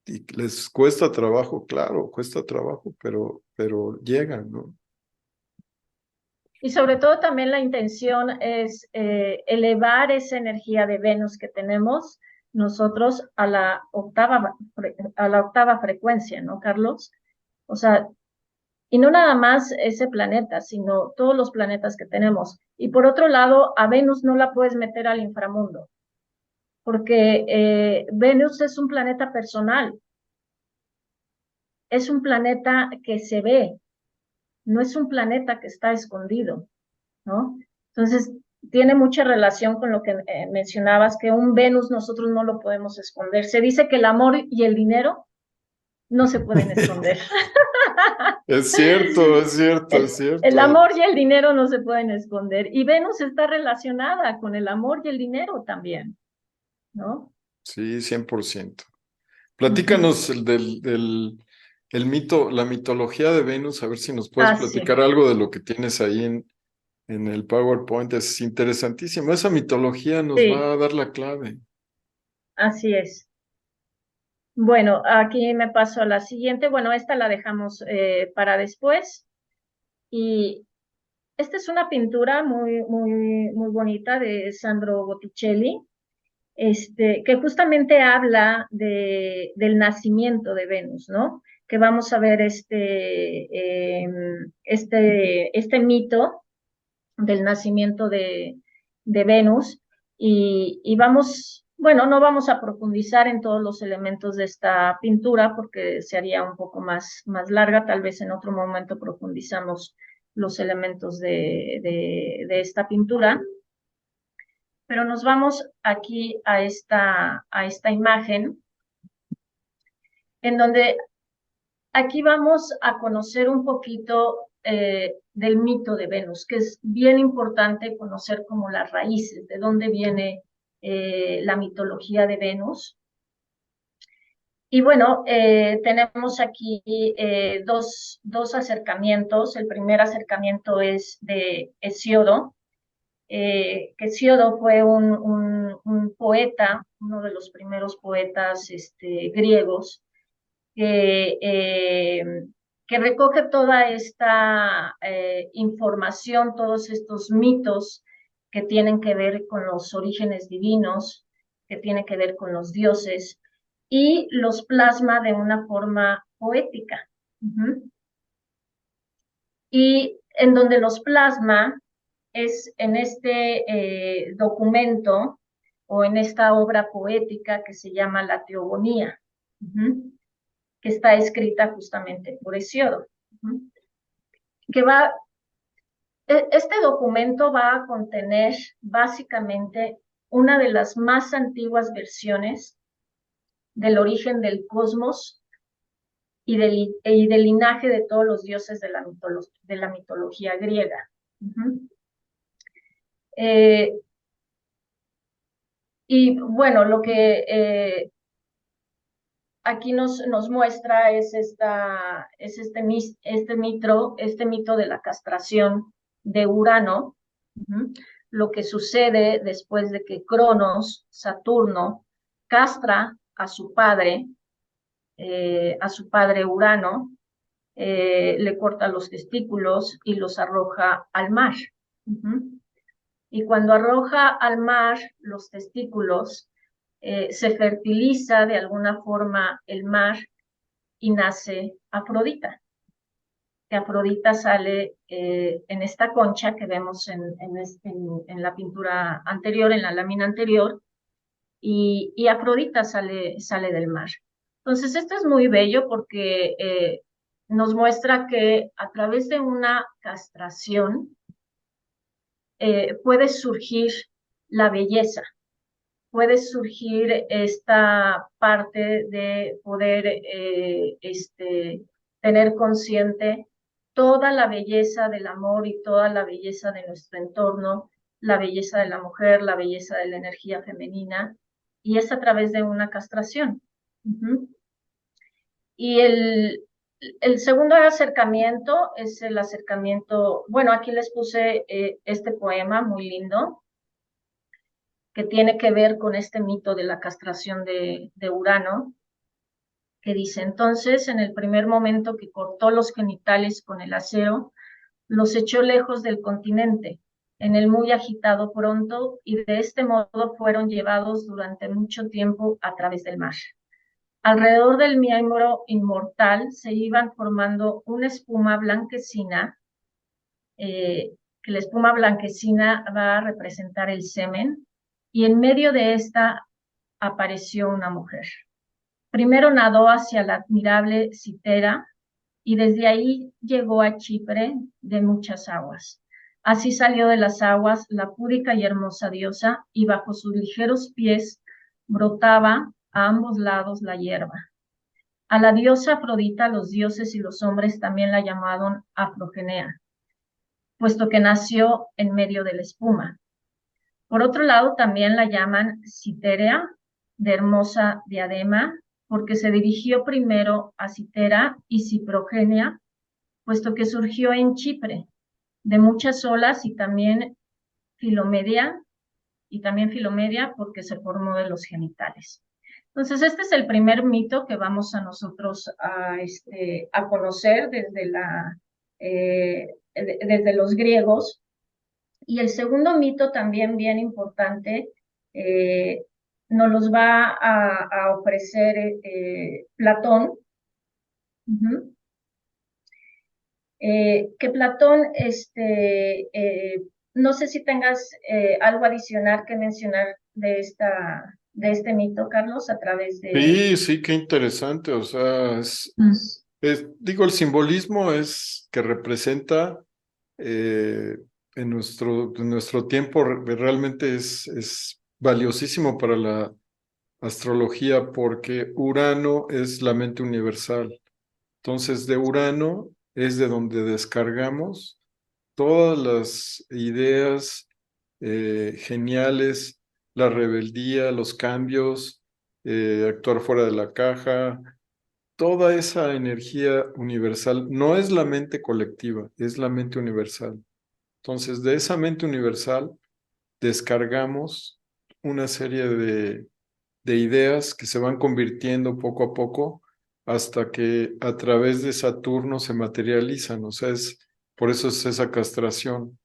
Y les cuesta trabajo, claro, cuesta trabajo, pero llegan, ¿no? Y sobre todo también la intención es elevar esa energía de Venus que tenemos nosotros a la octava frecuencia, ¿no, Carlos? O sea, y no nada más ese planeta, sino todos los planetas que tenemos. Y por otro lado, a Venus no la puedes meter al inframundo, porque Venus es un planeta personal, es un planeta que se ve, no es un planeta que está escondido, ¿no? Entonces, tiene mucha relación con lo que mencionabas, que un Venus nosotros no lo podemos esconder. Se dice que el amor y el dinero no se pueden esconder. Es cierto, es cierto, es El cierto. amor y el dinero no se pueden esconder. Y Venus está relacionada con el amor y el dinero también, ¿no? Sí, 100%. Ujú. Platícanos el mito, la mitología de Venus, a ver si nos puedes Ah, sí, platicar algo de lo que tienes ahí en el PowerPoint. Es interesantísimo. Esa mitología nos sí, va a dar la clave. así es. Bueno, aquí me paso a la siguiente. Bueno, esta la dejamos para después. Y esta es una pintura muy bonita de Sandro Botticelli, que justamente habla del nacimiento de Venus, ¿no? Que vamos a ver este mito del nacimiento de Venus y vamos, bueno, no vamos a profundizar en todos los elementos de esta pintura porque se haría un poco más larga, tal vez en otro momento profundizamos los elementos de esta pintura, pero nos vamos aquí a esta imagen en donde aquí vamos a conocer un poquito del mito de Venus, que es bien importante conocer como las raíces, de dónde viene la mitología de Venus. Y bueno, tenemos aquí dos acercamientos. El primer acercamiento es de Hesíodo, que Hesíodo fue un poeta, uno de los primeros poetas griegos, que, eh, que recoge toda esta información, todos estos mitos que tienen que ver con los orígenes divinos, que tienen que ver con los dioses, y los plasma de una forma poética. Uh-huh. Y en donde los plasma es en este documento o en esta obra poética que se llama la Teogonía. Uh-huh, que está escrita justamente por Hesíodo, que este documento va a contener básicamente una de las más antiguas versiones del origen del cosmos y del linaje de todos los dioses de la mitología griega. Y bueno, lo que aquí nos muestra es, este mito de la castración de Urano, uh-huh, lo que sucede después de que Cronos, Saturno, castra a su padre Urano, le corta los testículos y los arroja al mar. Uh-huh. Y cuando arroja al mar los testículos, se fertiliza de alguna forma el mar y nace Afrodita. Que Afrodita sale en esta concha que vemos en la pintura anterior, en la lámina anterior, y Afrodita sale del mar. Entonces, esto es muy bello porque nos muestra que a través de una castración puede surgir la belleza, puede surgir esta parte de poder tener consciente toda la belleza del amor y toda la belleza de nuestro entorno, la belleza de la mujer, la belleza de la energía femenina, y es a través de una castración. Uh-huh. Y el segundo acercamiento es el acercamiento, bueno, aquí les puse este poema muy lindo, que tiene que ver con este mito de la castración de Urano, que dice entonces, en el primer momento que cortó los genitales con el acero, los echó lejos del continente, en el muy agitado pronto, y de este modo fueron llevados durante mucho tiempo a través del mar. Alrededor del miembro inmortal se iban formando una espuma blanquecina, que la espuma blanquecina va a representar el semen, y en medio de esta apareció una mujer. Primero nadó hacia la admirable Citera y desde ahí llegó a Chipre de muchas aguas. Así salió de las aguas la púdica y hermosa diosa y bajo sus ligeros pies brotaba a ambos lados la hierba. A la diosa Afrodita los dioses y los hombres también la llamaron Afrogenea, puesto que nació en medio de la espuma. Por otro lado, también la llaman Citérea, de hermosa diadema, porque se dirigió primero a Citera y Ciprogenia, puesto que surgió en Chipre, de muchas olas y también Filomedia porque se formó de los genitales. Entonces, este es el primer mito que vamos a nosotros a conocer desde los griegos. Y el segundo mito también bien importante nos los va a ofrecer Platón. Uh-huh. Que Platón, no sé si tengas algo adicional que mencionar de este mito, Carlos, a través de... Sí, sí, qué interesante. O sea, digo, el simbolismo es que representa en nuestro tiempo realmente es valiosísimo para la astrología porque Urano es la mente universal. Entonces, de Urano es de donde descargamos todas las ideas geniales, la rebeldía, los cambios, actuar fuera de la caja, toda esa energía universal. No es la mente colectiva, es la mente universal. Entonces, de esa mente universal descargamos una serie de ideas que se van convirtiendo poco a poco hasta que a través de Saturno se materializan. O sea, por eso es esa castración.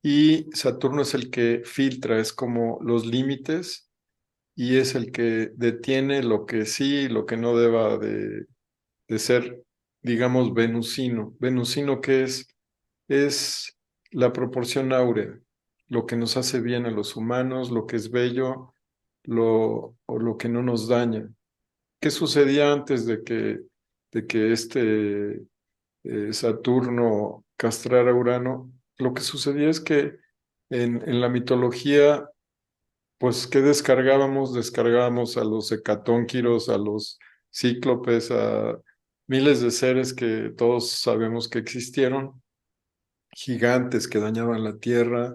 Y Saturno es el que filtra, es como los límites y es el que detiene lo que sí y lo que no deba de ser, digamos, venusino. Venusino, ¿qué es? Es la proporción áurea, lo que nos hace bien a los humanos, lo que es bello, o lo que no nos daña. ¿Qué sucedía antes de que Saturno castrara a Urano? Lo que sucedía es que en la mitología, pues, ¿qué descargábamos? Descargábamos a los hecatónquiros, a los cíclopes, a miles de seres que todos sabemos que existieron, gigantes que dañaban la tierra.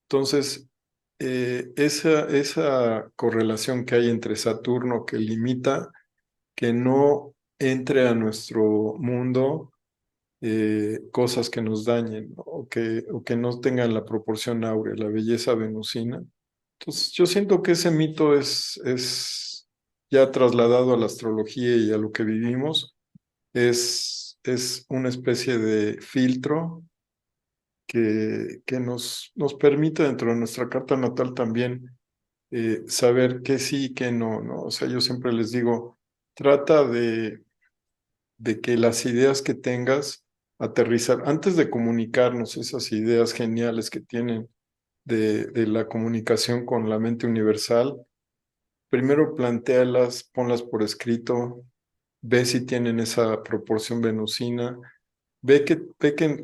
Entonces, esa correlación que hay entre Saturno que limita que no entre a nuestro mundo cosas que nos dañen, ¿no? o que no tengan la proporción áurea, la belleza venusina. Entonces, yo siento que ese mito es ya trasladado a la astrología y a lo que vivimos, es una especie de filtro que nos permite dentro de nuestra carta natal también saber qué sí y qué no, ¿no? O sea, yo siempre les digo, trata de que las ideas que tengas, aterrizar, antes de comunicarnos esas ideas geniales que tienen de la comunicación con la mente universal, primero plantéalas, ponlas por escrito, ve si tienen esa proporción venusina, ve que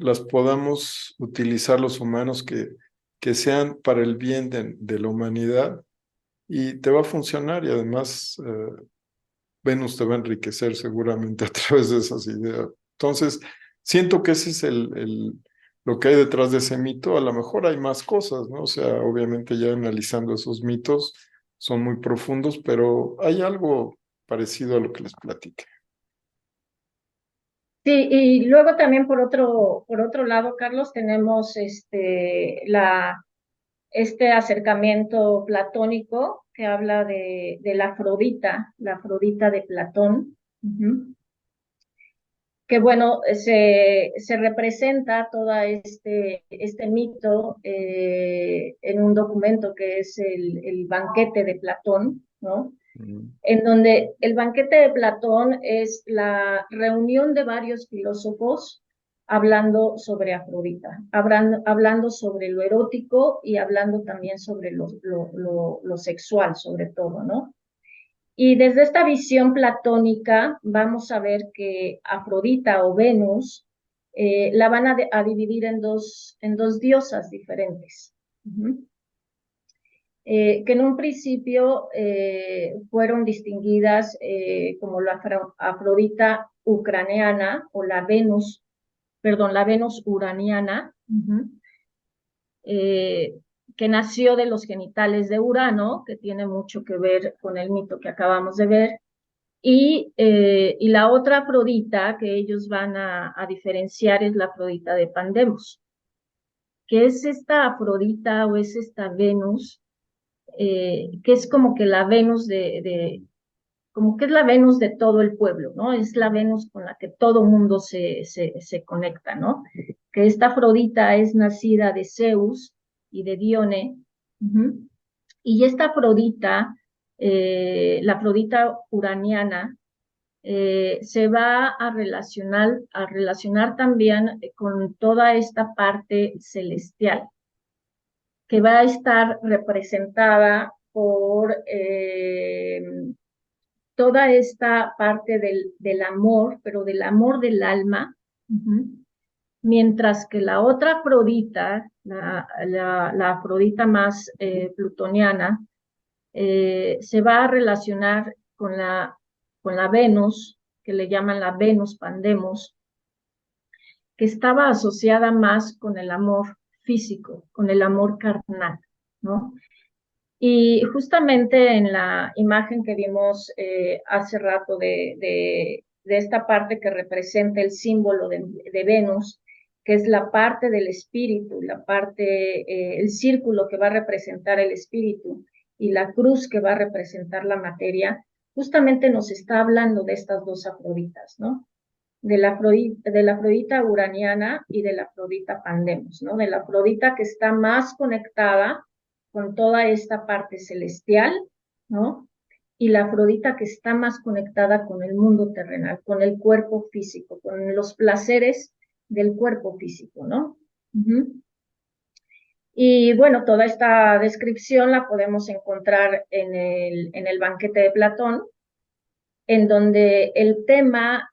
las podamos utilizar los humanos que sean para el bien de la humanidad y te va a funcionar y además Venus te va a enriquecer seguramente a través de esas ideas. Entonces, siento que ese es lo que hay detrás de ese mito. A lo mejor hay más cosas, ¿no? O sea, obviamente ya analizando esos mitos son muy profundos, pero hay algo parecido a lo que les platiqué. Sí, y luego también por otro lado, Carlos, tenemos este acercamiento platónico que habla de la Afrodita de Platón. Uh-huh. Que bueno, se representa todo este mito en un documento que es el banquete de Platón, ¿no? Mm. En donde el banquete de Platón es la reunión de varios filósofos hablando sobre Afrodita, hablando sobre lo erótico y hablando también sobre lo sexual, sobre todo, ¿no? Y desde esta visión platónica vamos a ver que Afrodita o Venus la van a dividir en dos diosas diferentes. Uh-huh. Que en un principio fueron distinguidas como la Afrodita ucraniana o la Venus uraniana, uh-huh. Que nació de los genitales de Urano, que tiene mucho que ver con el mito que acabamos de ver, Y la otra Afrodita que ellos van a diferenciar es la Afrodita de Pandemos, que es esta Afrodita o es esta Venus, que es como que la Venus como que es la Venus de todo el pueblo, ¿no? Es la Venus con la que todo mundo se conecta, ¿no? Que esta Afrodita es nacida de Zeus y de Dione, uh-huh. Y esta Afrodita, la Afrodita uraniana, se va a relacionar también con toda esta parte celestial, que va a estar representada por toda esta parte del amor, pero del amor del alma, uh-huh. Mientras que la otra Afrodita, la Afrodita más plutoniana, se va a relacionar con la Venus, que le llaman la Venus Pandemos, que estaba asociada más con el amor físico, con el amor carnal, ¿no? Y justamente en la imagen que vimos hace rato de esta parte que representa el símbolo de Venus, que es la parte del espíritu, la parte, el círculo que va a representar el espíritu y la cruz que va a representar la materia, justamente nos está hablando de estas dos Afroditas, ¿no? De la Afrodita uraniana y de la Afrodita Pandemos, ¿no? De la Afrodita que está más conectada con toda esta parte celestial, ¿no? Y la Afrodita que está más conectada con el mundo terrenal, con el cuerpo físico, con los placeres del cuerpo físico, ¿no? Uh-huh. Y bueno, toda esta descripción la podemos encontrar en el banquete de Platón, en donde el tema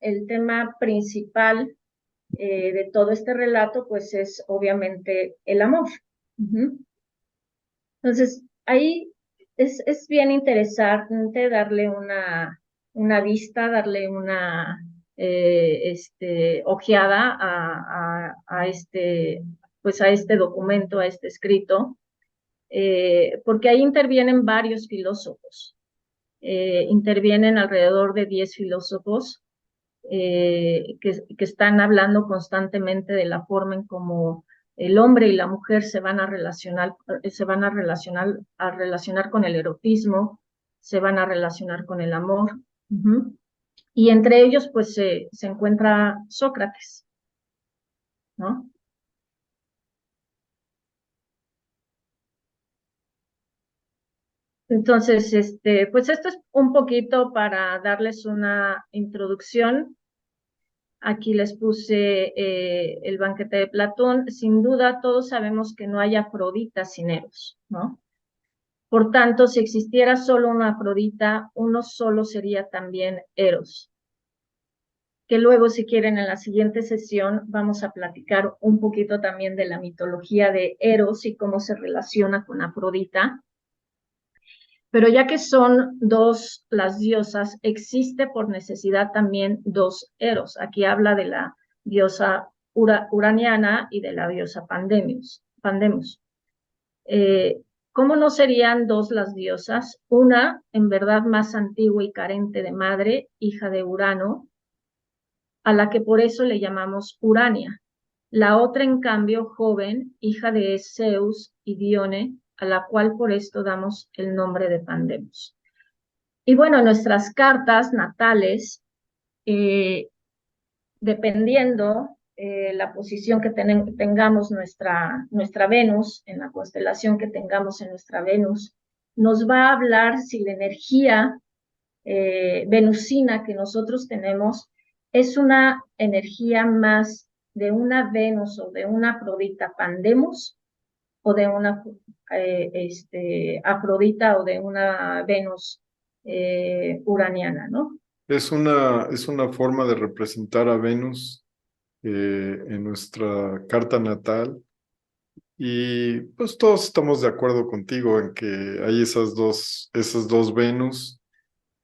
principal de todo este relato, pues es obviamente el amor. Uh-huh. Entonces, ahí es bien interesante darle una vista, darle una ojeada pues a este documento, a este escrito, porque ahí intervienen varios filósofos. Intervienen alrededor de 10 filósofos que están hablando constantemente de la forma en cómo el hombre y la mujer a relacionar con el erotismo, se van a relacionar con el amor. Uh-huh. Y entre ellos, pues, se encuentra Sócrates, ¿no? Entonces, pues esto es un poquito para darles una introducción. Aquí les puse el banquete de Platón. Sin duda, todos sabemos que no hay Afrodita sin Eros, ¿no? Por tanto, si existiera solo una Afrodita, uno solo sería también Eros. Que luego, si quieren, en la siguiente sesión vamos a platicar un poquito también de la mitología de Eros y cómo se relaciona con Afrodita. Pero ya que son dos las diosas, existe por necesidad también dos Eros. Aquí habla de la diosa uraniana y de la diosa Pandemos. ¿Cómo no serían dos las diosas? Una, en verdad, más antigua y carente de madre, hija de Urano, a la que por eso le llamamos Urania. La otra, en cambio, joven, hija de Zeus y Dione, a la cual por esto damos el nombre de Pandemos. Y bueno, nuestras cartas natales, dependiendo la posición que tengamos nuestra Venus, en la constelación que tengamos en nuestra Venus, nos va a hablar si la energía venusina que nosotros tenemos es una energía más de una Venus o de una Afrodita Pandemos o de una Afrodita o de una Venus uraniana, ¿no? Es una forma de representar a Venus en nuestra carta natal y pues todos estamos de acuerdo contigo en que hay esas dos Venus.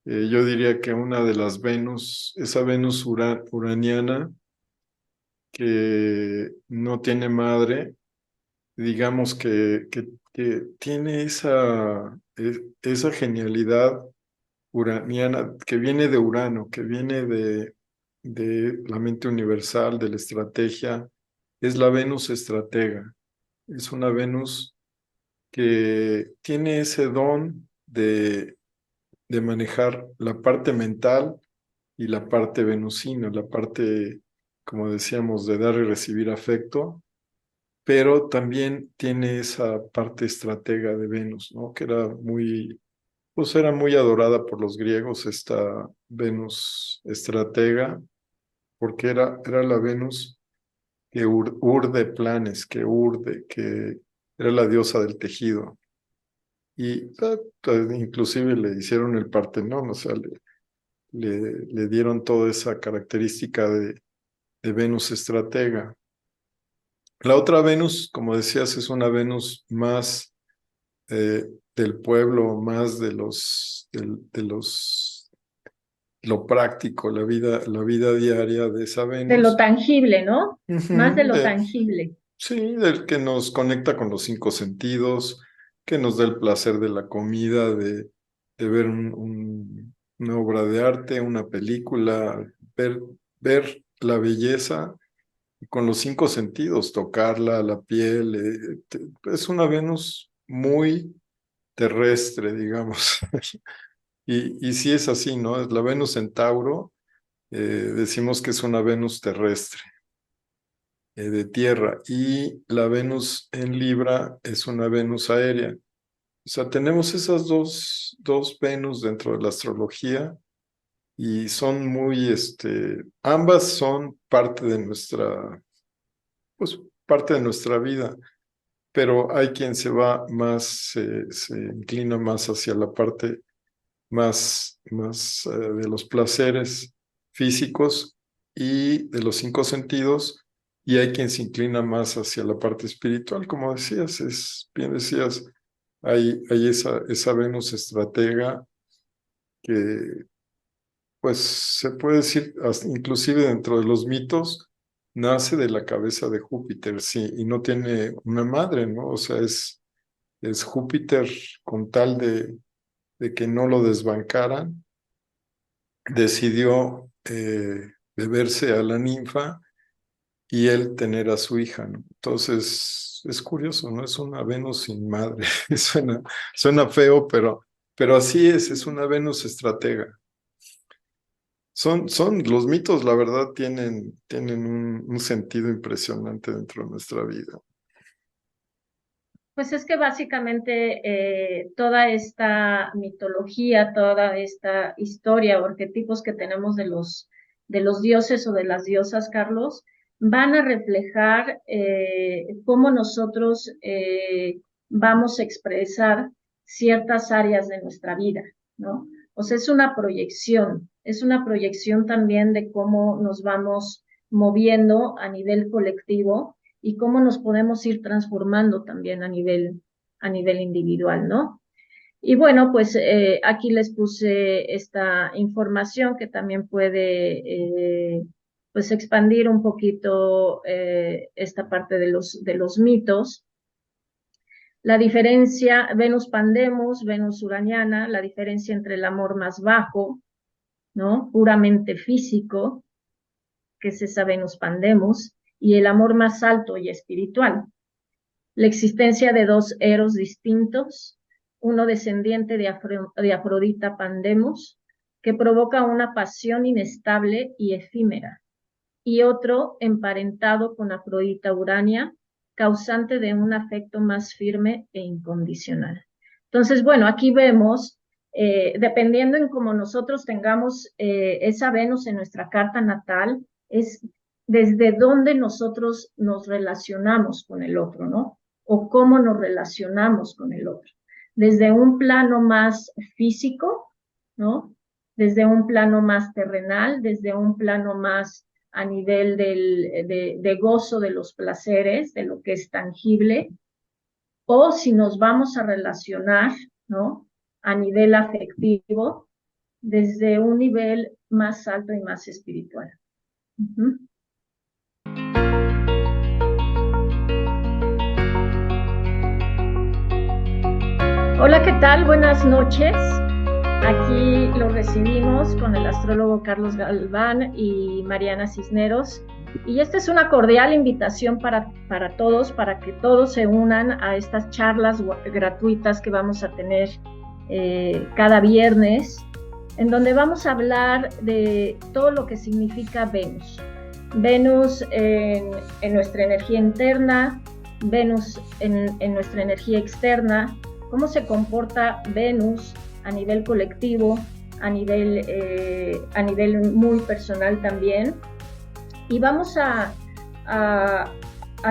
Yo diría que una de las Venus, esa Venus uraniana que no tiene madre, digamos que tiene esa genialidad uraniana, que viene de Urano, que viene de la mente universal, de la estrategia, es la Venus estratega. Es una Venus que tiene ese don de manejar la parte mental y la parte venusina, la parte, como decíamos, de dar y recibir afecto, pero también tiene esa parte estratega de Venus, ¿no? Que pues era muy adorada por los griegos, esta Venus estratega, porque era la Venus que urde planes, que era la diosa del tejido. Y inclusive le hicieron el Partenón, o sea, le dieron toda esa característica de Venus estratega. La otra Venus, como decías, es una Venus más del pueblo, más lo práctico, la vida diaria de esa De lo Venus. tangible, ¿no? Más de Ujú, lo tangible. sí, del que nos conecta con los cinco sentidos, que nos da el placer de la comida, de ver una obra de arte, una película, ver la belleza con los cinco sentidos, tocarla, la piel. Es una Venus muy terrestre, digamos. Y sí es así, ¿no? Es la Venus en Tauro, decimos que es una Venus terrestre, de tierra, y la Venus en Libra es una Venus aérea. O sea, tenemos esas dos Venus dentro de la astrología y son ambas son parte de nuestra vida, pero hay quien se inclina más hacia la parte más de los placeres físicos y de los cinco sentidos, y hay quien se inclina más hacia la parte espiritual, como decías, bien decías, hay esa Venus estratega que, pues, se puede decir, inclusive dentro de los mitos, nace de la cabeza de Júpiter, sí, y no tiene una madre, ¿no? O sea, es Júpiter con tal de que no lo desbancaran, decidió beberse a la ninfa y él tener a su hija, ¿no? Entonces, es curioso, ¿no? Es una Venus sin madre. Suena feo, pero así es una Venus estratega. Los mitos, la verdad, tienen un sentido impresionante dentro de nuestra vida. Pues es que básicamente toda esta mitología, toda esta historia o arquetipos que tenemos de los dioses o de las diosas, Carlos, van a reflejar cómo nosotros vamos a expresar ciertas áreas de nuestra vida, ¿no? O sea, es una proyección también de cómo nos vamos moviendo a nivel colectivo y cómo nos podemos ir transformando también a nivel individual, ¿no? Y bueno, pues aquí les puse esta información que también puede pues expandir un poquito esta parte de los mitos. La diferencia, Venus Pandemus, Venus Uraniana, la diferencia entre el amor más bajo, ¿no? Puramente físico, que es esa Venus Pandemus, y el amor más alto y espiritual. La existencia de dos eros distintos, uno descendiente de Afrodita Pandemos, que provoca una pasión inestable y efímera, y otro emparentado con Afrodita Urania, causante de un afecto más firme e incondicional. Entonces, bueno, aquí vemos, dependiendo en cómo nosotros tengamos esa Venus en nuestra carta natal, es desde dónde nosotros nos relacionamos con el otro, ¿no? O cómo nos relacionamos con el otro. Desde un plano más físico, ¿no? Desde un plano más terrenal, desde un plano más a nivel de gozo de los placeres, de lo que es tangible, o si nos vamos a relacionar, ¿no? A nivel afectivo, desde un nivel más alto y más espiritual. Uh-huh. Hola, ¿qué tal? Buenas noches. Aquí lo recibimos con el astrólogo Carlos Galván y Mariana Cisneros. Y esta es una cordial invitación para todos, para que todos se unan a estas charlas gratuitas que vamos a tener cada viernes, en donde vamos a hablar de todo lo que significa Venus. Venus en nuestra energía interna, Venus en nuestra energía externa, cómo se comporta Venus a nivel colectivo, a nivel muy personal también. Y vamos a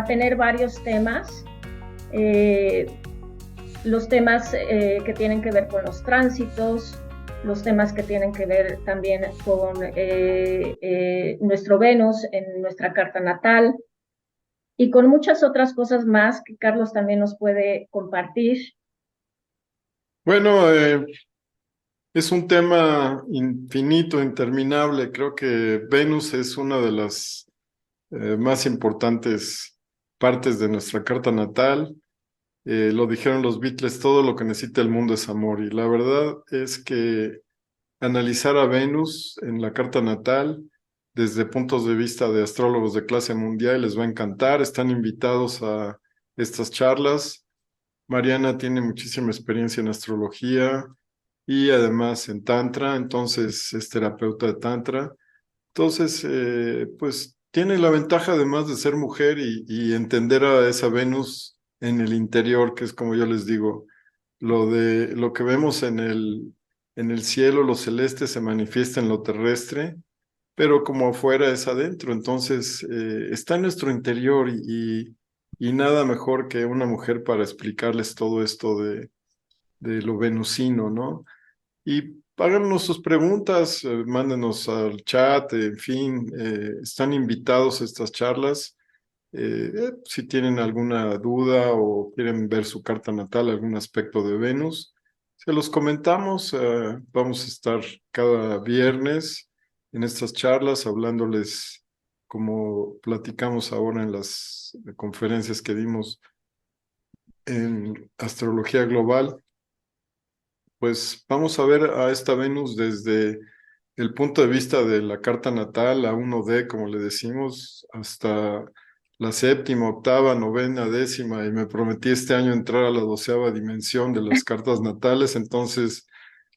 tener varios temas, los temas que tienen que ver con los tránsitos, los temas que tienen que ver también con nuestro Venus en nuestra carta natal y con muchas otras cosas más que Carlos también nos puede compartir. Bueno, es un tema infinito, interminable. Creo que Venus es una de las más importantes partes de nuestra carta natal. Lo dijeron los Beatles, todo lo que necesita el mundo es amor. Y la verdad es que analizar a Venus en la carta natal desde puntos de vista de astrólogos de clase mundial les va a encantar. Están invitados a estas charlas. Mariana tiene muchísima experiencia en astrología y además en Tantra, entonces es terapeuta de Tantra. Entonces, pues tiene la ventaja además de ser mujer y entender a esa Venus en el interior, que es como yo les digo, lo que vemos en el cielo, lo celeste se manifiesta en lo terrestre, pero como afuera es adentro, entonces está en nuestro interior y nada mejor que una mujer para explicarles todo esto de lo venusino, ¿no? Y háganos sus preguntas, mándenos al chat, en fin, están invitados a estas charlas. Si tienen alguna duda o quieren ver su carta natal, algún aspecto de Venus, se los comentamos. Vamos a estar cada viernes en estas charlas hablándoles como platicamos ahora en las conferencias que dimos en astrología global. Pues vamos a ver a esta Venus desde el punto de vista de la carta natal, la 1D, como le decimos, hasta la séptima, octava, novena, décima, y me prometí este año entrar a la 12ª dimensión de las cartas natales, entonces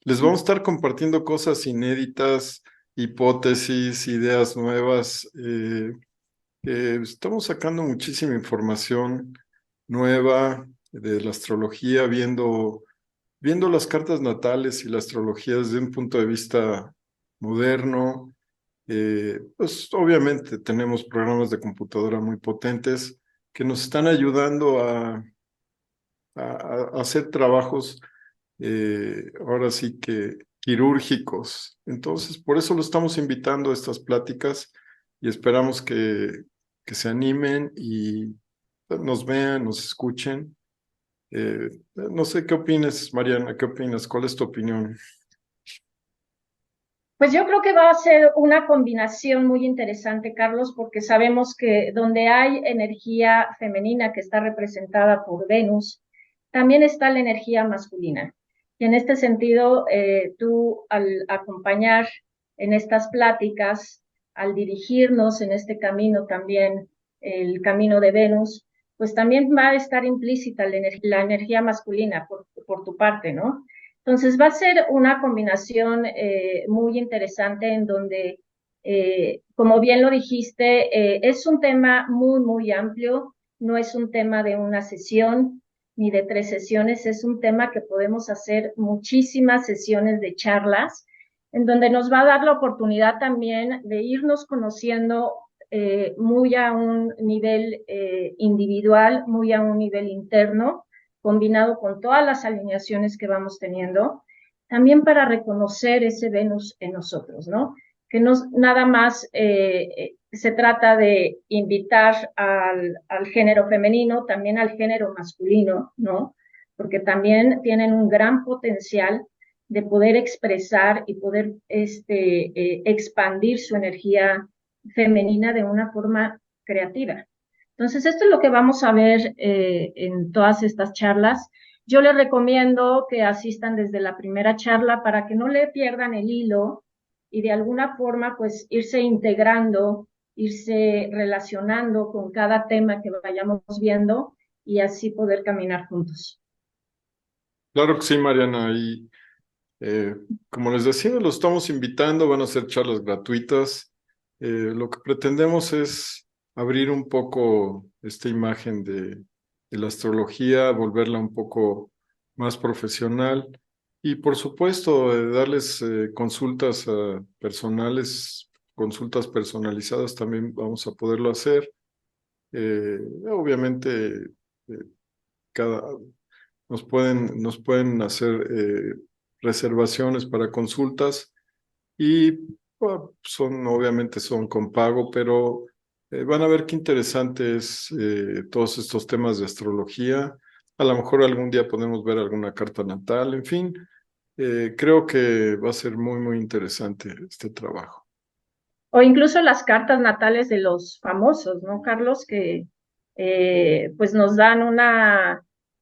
les vamos a estar compartiendo cosas inéditas, hipótesis, ideas nuevas. Estamos sacando muchísima información nueva de la astrología, viendo las cartas natales y la astrología desde un punto de vista moderno. Pues obviamente tenemos programas de computadora muy potentes que nos están ayudando a hacer trabajos ahora sí que quirúrgicos. Entonces, por eso lo estamos invitando a estas pláticas y esperamos que se animen y nos vean, nos escuchen. No sé qué opinas, Mariana, ¿qué opinas? ¿Cuál es tu opinión? Pues yo creo que va a ser una combinación muy interesante, Carlos, porque sabemos que donde hay energía femenina que está representada por Venus, también está la energía masculina. Y en este sentido, tú al acompañar en estas pláticas, al dirigirnos en este camino también, el camino de Venus, pues también va a estar implícita la energía masculina por tu parte, ¿no? Entonces va a ser una combinación muy interesante en donde, como bien lo dijiste, es un tema muy, muy amplio, no es un tema de una sesión ni de 3 sesiones, es un tema que podemos hacer muchísimas sesiones de charlas, en donde nos va a dar la oportunidad también de irnos conociendo muy a un nivel individual, muy a un nivel interno, combinado con todas las alineaciones que vamos teniendo, también para reconocer ese Venus en nosotros, ¿no? Que no nada más se trata de invitar al género femenino, también al género masculino, ¿no? Porque también tienen un gran potencial de poder expresar y poder expandir su energía femenina de una forma creativa. Entonces, esto es lo que vamos a ver en todas estas charlas. Yo les recomiendo que asistan desde la primera charla para que no le pierdan el hilo y de alguna forma pues irse integrando, irse relacionando con cada tema que vayamos viendo y así poder caminar juntos. Claro que sí, Mariana, y eh, como les decía, los estamos invitando, van a ser charlas gratuitas. Lo que pretendemos es abrir un poco esta imagen de la astrología, volverla un poco más profesional y por supuesto darles consultas personales, consultas personalizadas también vamos a poderlo hacer. Obviamente, eh, cada, nos pueden hacer reservaciones para consultas y obviamente son con pago, pero van a ver qué interesante es todos estos temas de astrología. A lo mejor algún día podemos ver alguna carta natal, en fin, creo que va a ser muy, muy interesante este trabajo. O incluso las cartas natales de los famosos, ¿no, Carlos? Que pues nos dan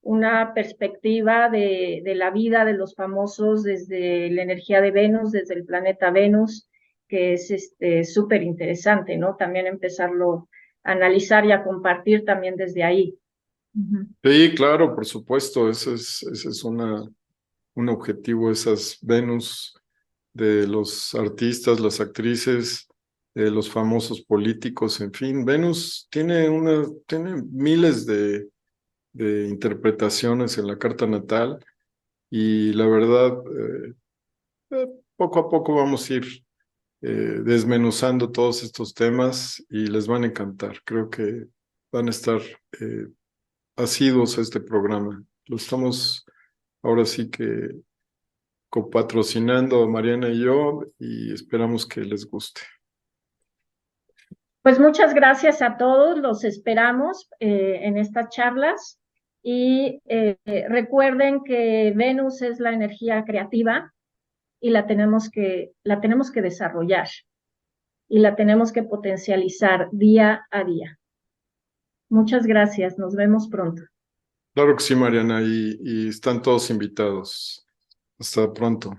una perspectiva de la vida de los famosos desde la energía de Venus, desde el planeta Venus, que es súper interesante, ¿no? También empezarlo a analizar y a compartir también desde ahí. Ujú. Sí, claro, por supuesto, ese es un objetivo, esas Venus de los artistas, las actrices, los famosos políticos, en fin. Venus tiene miles de interpretaciones en la carta natal y la verdad, poco a poco vamos a ir desmenuzando todos estos temas y les van a encantar. Creo que van a estar asiduos a este programa. Lo estamos ahora sí que copatrocinando Mariana y yo y esperamos que les guste. Pues muchas gracias a todos, los esperamos en estas charlas y recuerden que Venus es la energía creativa y la tenemos que desarrollar y la tenemos que potencializar día a día. Muchas gracias, nos vemos pronto. Claro que sí, Mariana, y están todos invitados. Hasta pronto.